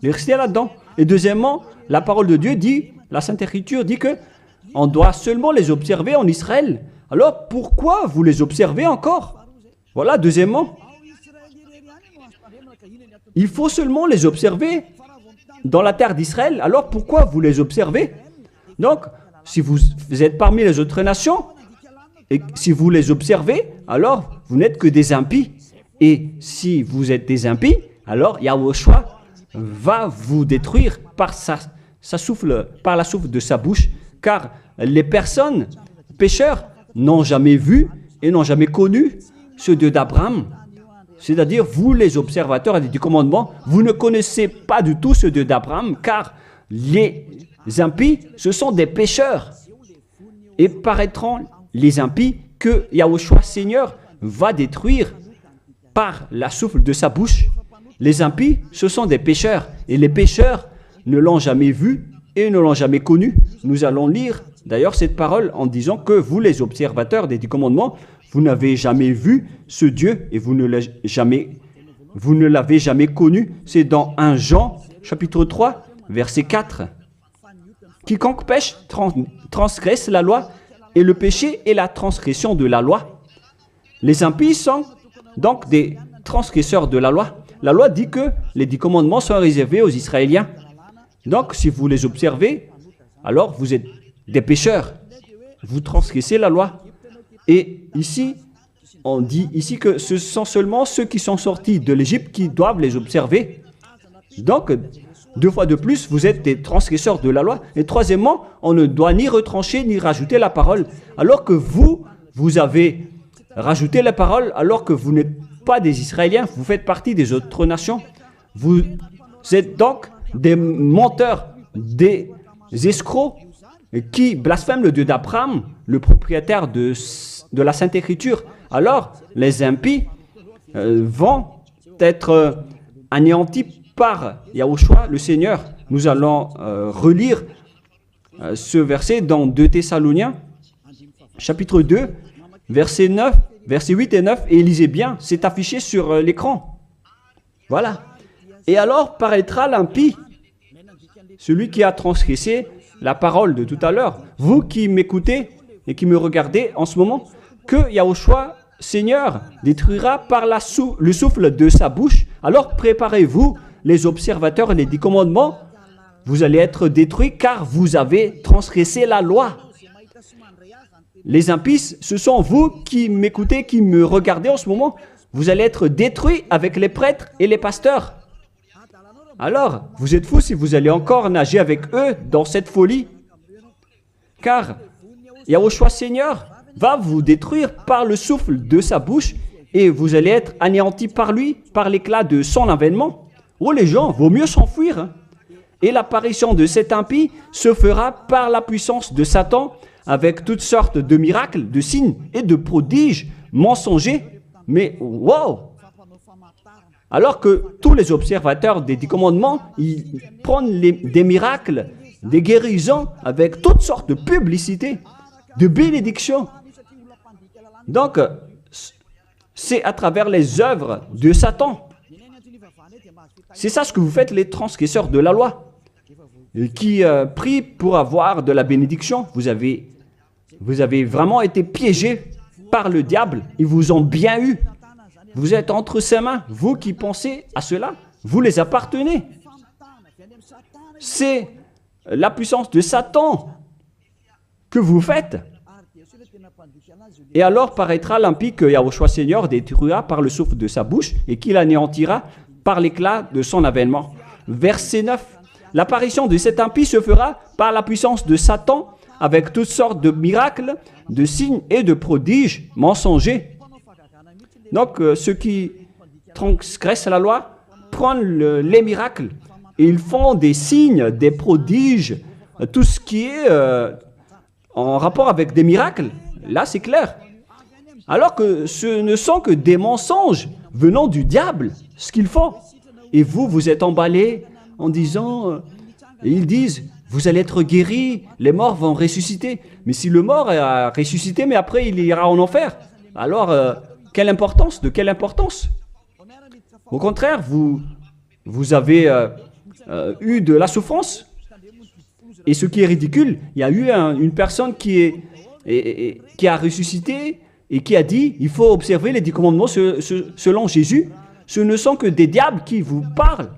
Restez là-dedans. Et deuxièmement, la parole de Dieu dit, la Sainte Écriture dit que on doit seulement les observer en Israël. Alors, pourquoi vous les observez encore? Voilà, deuxièmement. Il faut seulement les observer dans la terre d'Israël. Alors, pourquoi vous les observez? Donc, si vous êtes parmi les autres nations, et si vous les observez, alors vous n'êtes que des impies. Et si vous êtes des impies, alors Yahushua va vous détruire par la souffle de sa bouche, car les personnes pécheurs n'ont jamais vu et n'ont jamais connu ce Dieu d'Abraham. C'est-à-dire, vous les observateurs du commandement, vous ne connaissez pas du tout ce Dieu d'Abraham, car les impies, ce sont des pécheurs. Et paraîtront les impies que Yahushua Seigneur va détruire par la souffle de sa bouche. Les impies, ce sont des pécheurs. Et les pécheurs ne l'ont jamais vu et ne l'ont jamais connu. Nous allons lire d'ailleurs cette parole en disant que vous, les observateurs des 10 commandements, vous n'avez jamais vu ce Dieu et vous ne l'avez jamais connu. C'est dans 1 Jean, chapitre 3, verset 4. Quiconque pêche transgresse la loi, et le péché est la transgression de la loi. Les impies sont donc des transgresseurs de la loi. La loi dit que les 10 commandements sont réservés aux Israéliens. Donc, si vous les observez, alors vous êtes des pécheurs. Vous transgressez la loi. Et ici, on dit ici que ce sont seulement ceux qui sont sortis de l'Égypte qui doivent les observer. Donc, 2 fois de plus, vous êtes des transgresseurs de la loi. Et troisièmement, on ne doit ni retrancher ni rajouter la parole. Alors que vous avez rajouté la parole, alors que vous n'êtes pas des Israéliens, vous faites partie des autres nations. Vous êtes donc des menteurs, des escrocs qui blasphèment le Dieu d'Abraham, le propriétaire de la Sainte Écriture. Alors, les impies vont être anéantis par Yahushua, le Seigneur. Nous allons relire ce verset dans 2 Thessaloniciens, chapitre 2, verset 8 et 9. Et lisez bien, c'est affiché sur l'écran. Voilà. Et alors paraîtra l'impie, celui qui a transgressé la parole de tout à l'heure. Vous qui m'écoutez et qui me regardez en ce moment, que Yahushua, Seigneur, détruira par le souffle de sa bouche. Alors préparez-vous, les observateurs et les 10 commandements, vous allez être détruits car vous avez transgressé la loi. Les impies, ce sont vous qui m'écoutez, qui me regardez en ce moment. Vous allez être détruits avec les prêtres et les pasteurs. Alors, vous êtes fous si vous allez encore nager avec eux dans cette folie. Car Yahushua Seigneur va vous détruire par le souffle de sa bouche et vous allez être anéantis par lui, par l'éclat de son avènement. Oh les gens, vaut mieux s'enfuir. Hein. Et l'apparition de cet impie se fera par la puissance de Satan avec toutes sortes de miracles, de signes et de prodiges mensongers. Mais wow! Alors que tous les observateurs des 10 commandements, ils prennent des miracles, des guérisons avec toutes sortes de publicités, de bénédictions. Donc, c'est à travers les œuvres de Satan. C'est ça ce que vous faites, les transgresseurs de la loi, qui prient pour avoir de la bénédiction. Vous avez vraiment été piégés par le diable. Ils vous ont bien eu. Vous êtes entre ses mains. Vous qui pensez à cela, vous les appartenez. c'est la puissance de Satan que vous faites. Et alors paraîtra l'impie que Yahushua Seigneur détruira par le souffle de sa bouche et qu'il anéantira par l'éclat de son avènement. Verset 9. L'apparition de cet impie se fera par la puissance de Satan avec toutes sortes de miracles, de signes et de prodiges mensongers. Donc ceux qui transgressent la loi prennent les miracles et ils font des signes, des prodiges, tout ce qui est en rapport avec des miracles. Là, c'est clair. Alors que ce ne sont que des mensonges venant du diable, ce qu'ils font. Et vous, vous êtes emballés en disant, et ils disent, vous allez être guéris, les morts vont ressusciter. Mais si le mort a ressuscité, mais après il ira en enfer, alors quelle importance? De quelle importance? Au contraire, vous avez eu de la souffrance. Et ce qui est ridicule, il y a eu une personne qui a ressuscité et qui a dit, il faut observer les 10 commandements selon Jésus. Ce ne sont que des diables qui vous parlent.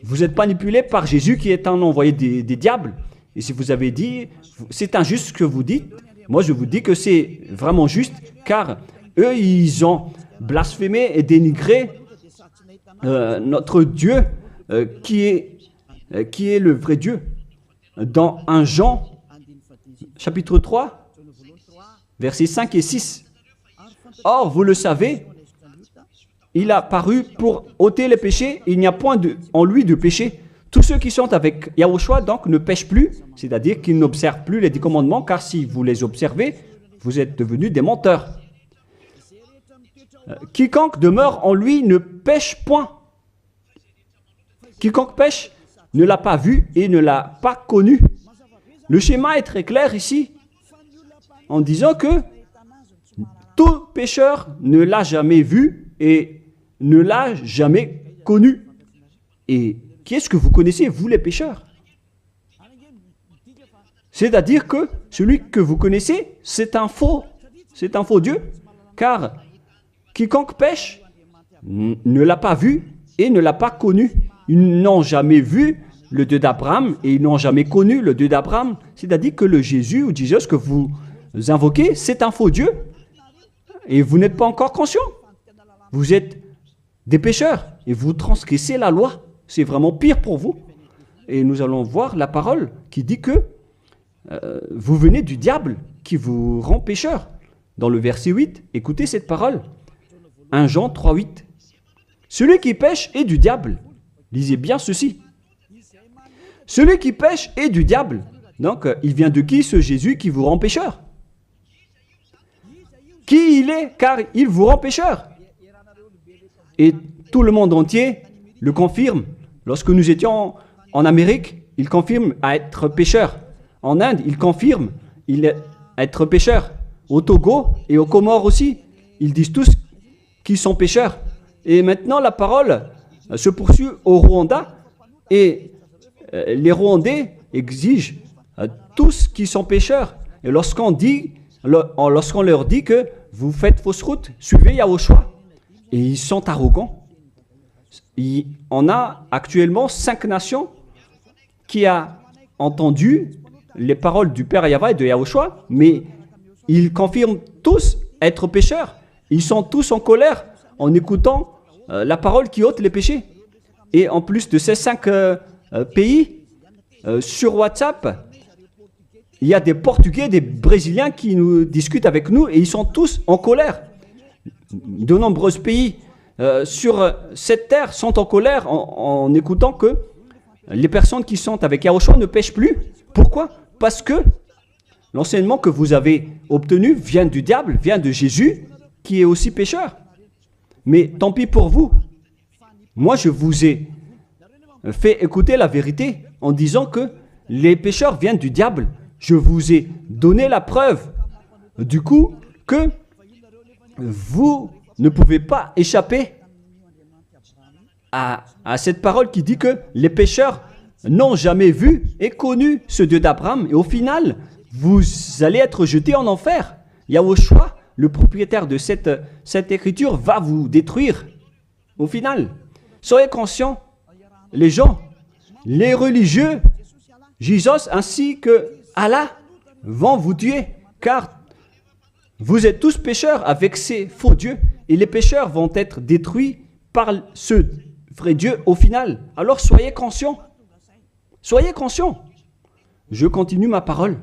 Vous êtes manipulé par Jésus qui est un envoyé des diables. Et si vous avez dit, c'est injuste ce que vous dites, moi je vous dis que c'est vraiment juste, car eux, ils ont blasphémé et dénigré notre Dieu qui est le vrai Dieu. Dans 1 Jean, chapitre 3, versets 5 et 6. Or, vous le savez, il a paru pour ôter les péchés, il n'y a point en lui de péché. Tous ceux qui sont avec Yahushua, donc, ne pêchent plus, c'est-à-dire qu'ils n'observent plus les 10 commandements, car si vous les observez, vous êtes devenus des menteurs. Quiconque demeure en lui ne pêche point. Quiconque pêche ne l'a pas vu et ne l'a pas connu. Le schéma est très clair ici, en disant que tout pécheur ne l'a jamais vu et ne l'a jamais connu. Et qui est-ce que vous connaissez, vous les pécheurs? C'est-à-dire que celui que vous connaissez, c'est un faux Dieu, car quiconque pêche ne l'a pas vu et ne l'a pas connu. Ils n'ont jamais vu le Dieu d'Abraham et ils n'ont jamais connu le Dieu d'Abraham. C'est-à-dire que le Jésus ou Jésus que vous invoquez, c'est un faux Dieu. Et vous n'êtes pas encore conscient. Vous êtes des pécheurs et vous transgressez la loi. C'est vraiment pire pour vous. Et nous allons voir la parole qui dit que vous venez du diable qui vous rend pécheur. Dans le verset 8, écoutez cette parole. 1 Jean 3, 8. Celui qui pêche est du diable. Lisez bien ceci. Celui qui pêche est du diable. Donc, il vient de qui ce Jésus qui vous rend pécheur? Qui il est? Car il vous rend pécheur. Et tout le monde entier le confirme. Lorsque nous étions en Amérique, il confirme à être pécheur. En Inde, il confirme à être pécheur. Au Togo et aux Comores aussi, ils disent tous qu'ils sont pécheurs. Et maintenant, la parole se poursuit au Rwanda et les Rwandais exigent tous qui sont pécheurs. Et lorsqu'on leur dit que vous faites fausse route, suivez Yahushua. Et ils sont arrogants. On a actuellement 5 nations qui ont entendu les paroles du Père Yahweh et de Yahushua, mais ils confirment tous être pécheurs. Ils sont tous en colère en écoutant la parole qui ôte les péchés. Et en plus de ces 5 pays, sur WhatsApp, il y a des Portugais, des Brésiliens qui nous discutent avec nous et ils sont tous en colère. De nombreux pays sur cette terre sont en colère en écoutant que les personnes qui sont avec Yahushua ne pêchent plus. Pourquoi? Parce que l'enseignement que vous avez obtenu vient du diable, vient de Jésus, qui est aussi pécheur. Mais tant pis pour vous. Moi, je vous ai fait écouter la vérité en disant que les pécheurs viennent du diable. Je vous ai donné la preuve du coup que vous ne pouvez pas échapper à cette parole qui dit que les pécheurs n'ont jamais vu et connu ce Dieu d'Abraham. Et au final, vous allez être jetés en enfer. Yahushua, le propriétaire de cette écriture, va vous détruire. Au final, soyez conscients, les gens les religieux, Jésus ainsi que Allah vont vous tuer, car vous êtes tous pécheurs avec ces faux dieux, et les pécheurs vont être détruits par ce vrai Dieu au final. Alors soyez conscients. Soyez conscients. Je continue ma parole.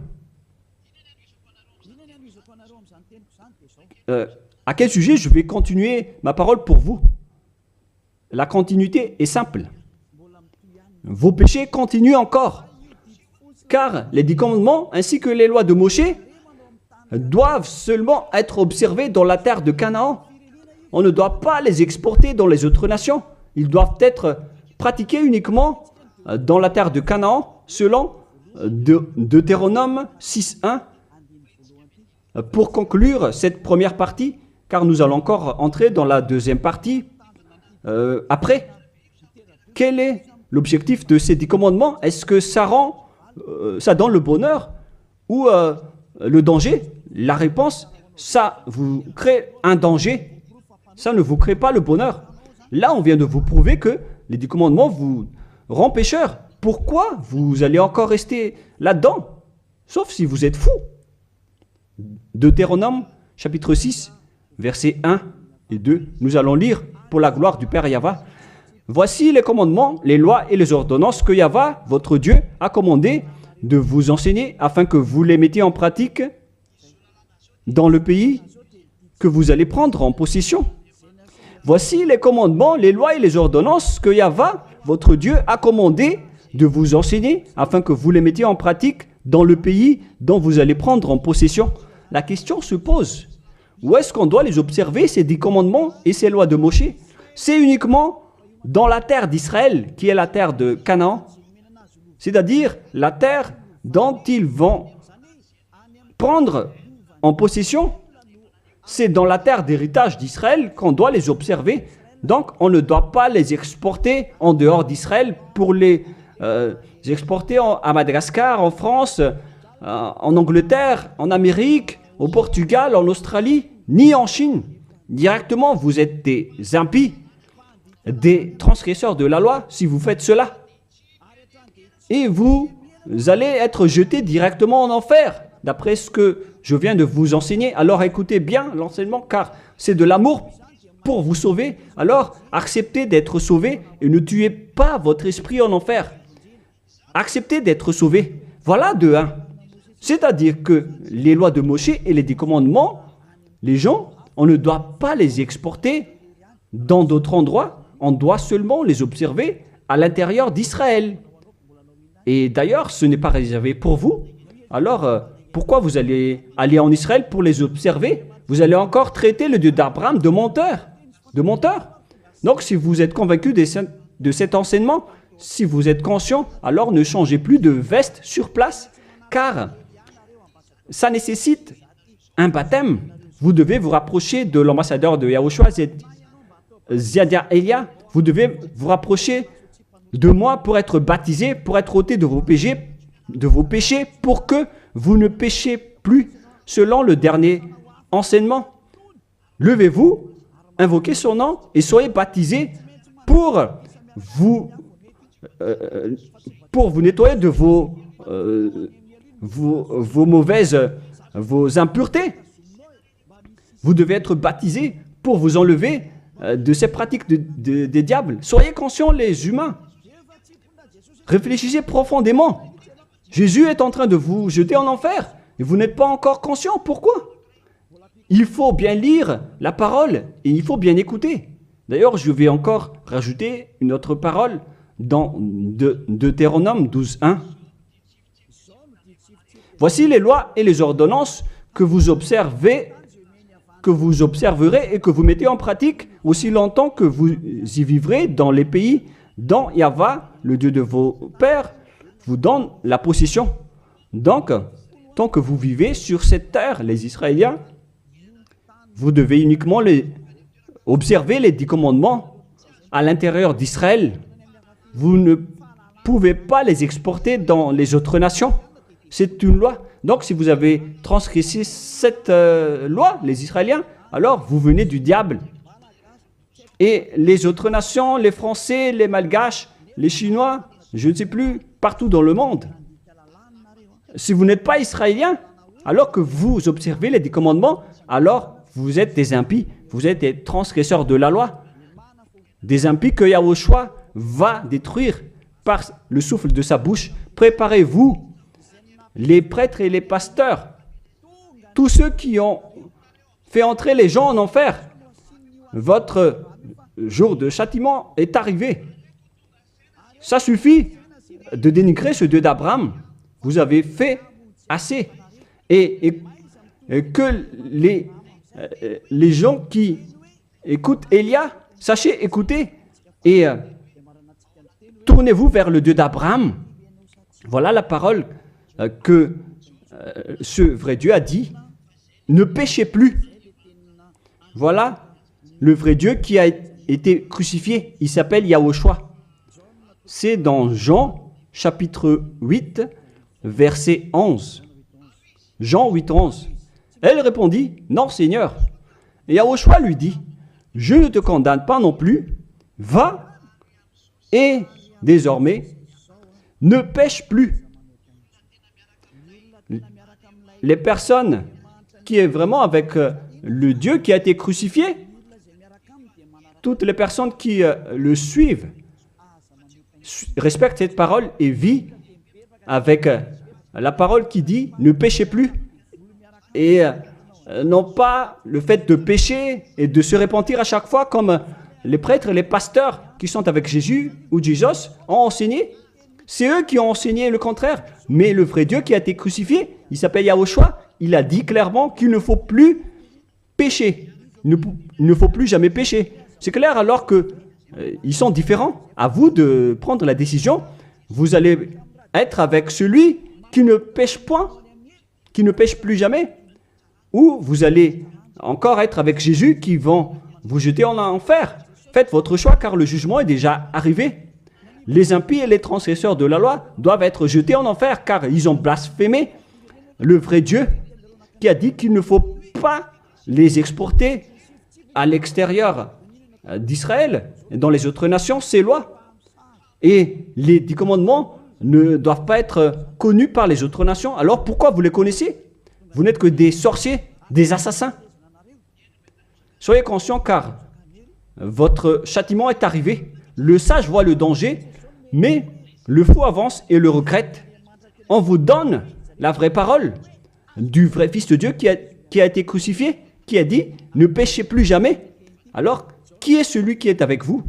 À quel sujet je vais continuer ma parole pour vous? La continuité est simple. Vos péchés continuent encore, car les 10 commandements ainsi que les lois de Moshe doivent seulement être observés dans la terre de Canaan. On ne doit pas les exporter dans les autres nations. Ils doivent être pratiqués uniquement dans la terre de Canaan, selon Deutéronome 6.1. Pour conclure cette première partie, car nous allons encore entrer dans la deuxième partie après. Quel est l'objectif de ces 10 commandements? Est-ce que ça donne le bonheur ou le danger? La réponse, ça vous crée un danger. Ça ne vous crée pas le bonheur. Là, on vient de vous prouver que les 10 commandements vous rendent pécheurs. Pourquoi vous allez encore rester là-dedans? Sauf si vous êtes fou. Deutéronome, chapitre 6, versets 1 et 2. Nous allons lire pour la gloire du Père Yahva. Voici les commandements, les lois et les ordonnances que Yahva, votre Dieu, a commandé de vous enseigner afin que vous les mettiez en pratique dans le pays que vous allez prendre en possession. Voici les commandements, les lois et les ordonnances que Yahva, votre Dieu, a commandé de vous enseigner afin que vous les mettiez en pratique dans le pays dont vous allez prendre en possession. La question se pose, où est-ce qu'on doit les observer, ces 10 commandements et ces lois de Moshe? C'est uniquement dans la terre d'Israël, qui est la terre de Canaan, c'est-à-dire la terre dont ils vont prendre en possession. C'est dans la terre d'héritage d'Israël qu'on doit les observer. Donc, on ne doit pas les exporter en dehors d'Israël pour les exporter à Madagascar, en France, en Angleterre, en Amérique, au Portugal, en Australie, ni en Chine. Directement, vous êtes des impies, des transgresseurs de la loi si vous faites cela. Et vous allez être jetés directement en enfer, d'après ce que je viens de vous enseigner. Alors écoutez bien l'enseignement, car c'est de l'amour pour vous sauver. Alors acceptez d'être sauvé et ne tuez pas votre esprit en enfer. Acceptez d'être sauvé. Voilà de 1. C'est-à-dire que les lois de Moshe et les 10 commandements, les gens, on ne doit pas les exporter dans d'autres endroits. On doit seulement les observer à l'intérieur d'Israël. Et d'ailleurs, ce n'est pas réservé pour vous. Alors, pourquoi vous allez aller en Israël pour les observer? Vous allez encore traiter le Dieu d'Abraham de menteur. De menteur. Donc, si vous êtes convaincu de cet enseignement, si vous êtes conscient, alors ne changez plus de veste sur place, car ça nécessite un baptême. Vous devez vous rapprocher de l'ambassadeur de Yahushua, Ziadia Elia. Vous devez vous rapprocher de moi pour être baptisé, pour être ôté de vos péchés, pour que vous ne péchez plus selon le dernier enseignement. Levez-vous, invoquez son nom et soyez baptisés pour vous nettoyer de vos impuretés. Vous devez être baptisés pour vous enlever de ces pratiques des diables. Soyez conscients, les humains. Réfléchissez profondément. Jésus est en train de vous jeter en enfer et vous n'êtes pas encore conscient. Pourquoi? Il faut bien lire la parole et il faut bien écouter. D'ailleurs, je vais encore rajouter une autre parole dans Deutéronome 12.1. Voici les lois et les ordonnances que vous observerez et que vous mettez en pratique aussi longtemps que vous y vivrez dans les pays dont Yahva, le Dieu de vos pères, vous donne la possession. Donc, tant que vous vivez sur cette terre, les Israéliens, vous devez uniquement observer les 10 commandements à l'intérieur d'Israël. Vous ne pouvez pas les exporter dans les autres nations. C'est une loi. Donc, si vous avez transgressé cette loi, les Israéliens, alors vous venez du diable. Et les autres nations, les Français, les Malgaches, les Chinois, je ne sais plus, partout dans le monde. Si vous n'êtes pas israélien, alors que vous observez les 10 commandements, alors vous êtes des impies, vous êtes des transgresseurs de la loi. Des impies que Yahushua va détruire par le souffle de sa bouche. Préparez-vous, les prêtres et les pasteurs, tous ceux qui ont fait entrer les gens en enfer. Votre jour de châtiment est arrivé. Ça suffit de dénigrer ce Dieu d'Abraham. Vous avez fait assez. Et que les gens qui écoutent Élia, sachez écouter et tournez-vous vers le Dieu d'Abraham. Voilà la parole que ce vrai Dieu a dit. Ne péchez plus. Voilà le vrai Dieu qui a été crucifié. Il s'appelle Yahushua. C'est dans Jean chapitre 8, verset 11. Jean 8, 11. Elle répondit, non Seigneur. Et Yahushua lui dit, je ne te condamne pas non plus. Va et désormais ne pêche plus. Les personnes qui est vraiment avec le Dieu qui a été crucifié, toutes les personnes qui le suivent respectent cette parole et vivent avec la parole qui dit ne péchez plus et non pas le fait de pécher et de se repentir à chaque fois comme les prêtres et les pasteurs qui sont avec Jésus ou Jésus ont enseigné. C'est eux qui ont enseigné le contraire. Mais le vrai Dieu qui a été crucifié, il s'appelle Yahushua, il a dit clairement qu'il ne faut plus pécher. Il ne faut plus jamais pécher. C'est clair alors que ils sont différents. À vous de prendre la décision. Vous allez être avec celui qui ne pêche point, qui ne pêche plus jamais. Ou vous allez encore être avec Jésus qui vont vous jeter en enfer. Faites votre choix car le jugement est déjà arrivé. Les impies et les transgresseurs de la loi doivent être jetés en enfer car ils ont blasphémé le vrai Dieu qui a dit qu'il ne faut pas les exporter à l'extérieur d'Israël et dans les autres nations, ces lois. Et les 10 commandements ne doivent pas être connus par les autres nations. Alors pourquoi vous les connaissez? Vous n'êtes que des sorciers, des assassins. Soyez conscients car votre châtiment est arrivé. Le sage voit le danger, mais le fou avance et le regrette. On vous donne la vraie parole du vrai Fils de Dieu qui a été crucifié, qui a dit « Ne péchez plus jamais ». Alors, qui est celui qui est avec vous?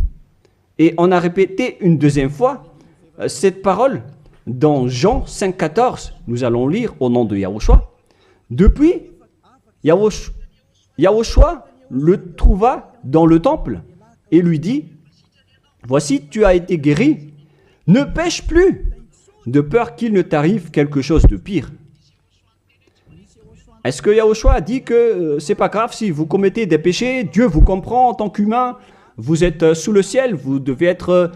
Et on a répété une deuxième fois cette parole dans Jean 5, 14. Nous allons lire au nom de Yahushua. Depuis, Yahushua le trouva dans le temple et lui dit « Voici, tu as été guéri, ne pêche plus, de peur qu'il ne t'arrive quelque chose de pire. » Est-ce que Yahushua a dit que c'est pas grave si vous commettez des péchés, Dieu vous comprend en tant qu'humain, vous êtes sous le ciel, vous devez être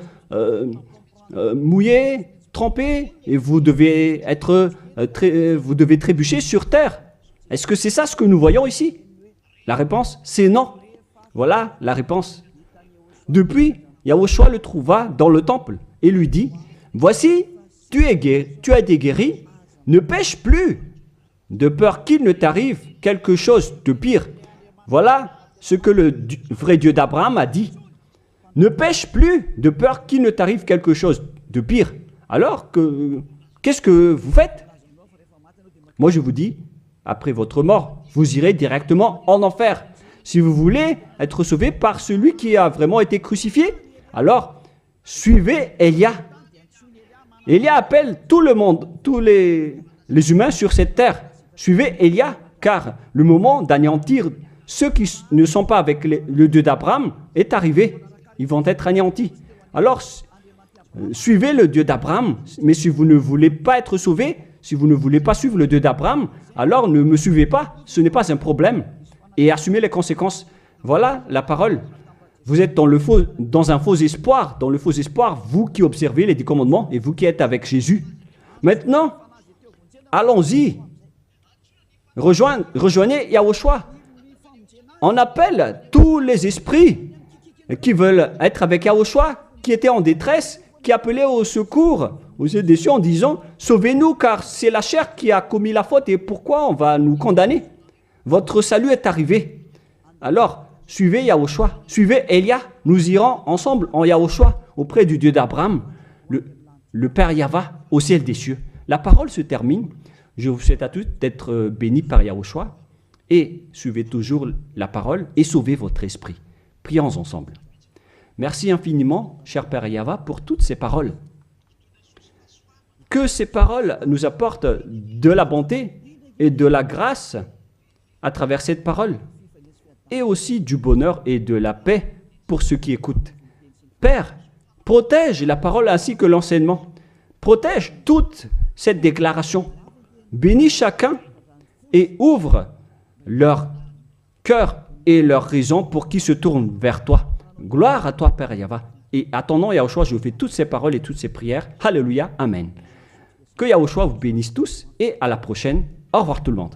mouillé, trempé, et vous devez trébucher sur terre. Est-ce que c'est ça ce que nous voyons ici? La réponse, c'est non. Voilà la réponse. Depuis, Yahushua le trouva dans le temple et lui dit, « Voici, tu as été guéri, ne pêche plus, de peur qu'il ne t'arrive quelque chose de pire. » Voilà ce que le vrai Dieu d'Abraham a dit. Ne pêche plus, de peur qu'il ne t'arrive quelque chose de pire. Alors, qu'est-ce que vous faites? Moi, je vous dis, après votre mort, vous irez directement en enfer. Si vous voulez être sauvé par celui qui a vraiment été crucifié, alors suivez Élia. Élia appelle tout le monde, tous les humains sur cette terre. Suivez Élia, car le moment d'anéantir ceux qui ne sont pas avec le Dieu d'Abraham est arrivé. Ils vont être anéantis. Alors, suivez le Dieu d'Abraham, mais si vous ne voulez pas être sauvé, si vous ne voulez pas suivre le Dieu d'Abraham, alors ne me suivez pas, ce n'est pas un problème. Et assumez les conséquences. Voilà la parole. Vous êtes dans un faux espoir, vous qui observez les 10 commandements et vous qui êtes avec Jésus. Maintenant, allons-y. Rejoignez Yahushua. On appelle tous les esprits qui veulent être avec Yahushua, qui étaient en détresse, qui appelait au secours aux yeux des cieux en disant « Sauvez-nous, car c'est la chair qui a commis la faute et pourquoi on va nous condamner? Votre salut est arrivé. » Alors, suivez Yahushua, suivez Elia. Nous irons ensemble en Yahushua auprès du Dieu d'Abraham, le Père Yahva au ciel des cieux. La parole se termine. Je vous souhaite à tous d'être bénis par Yahushua et suivez toujours la parole et sauvez votre esprit. Prions ensemble. Merci infiniment, cher Père Yahva, pour toutes ces paroles. Que ces paroles nous apportent de la bonté et de la grâce à travers cette parole, et aussi du bonheur et de la paix pour ceux qui écoutent. Père, protège la parole ainsi que l'enseignement. Protège toute cette déclaration. Bénis chacun et ouvre leur cœur et leur raison pour qu'ils se tournent vers toi. Gloire à toi, Père Yahva. Et à ton nom, Yahushua, je fais toutes ces paroles et toutes ces prières. Alléluia, Amen. Que Yahushua vous bénisse tous et à la prochaine. Au revoir tout le monde.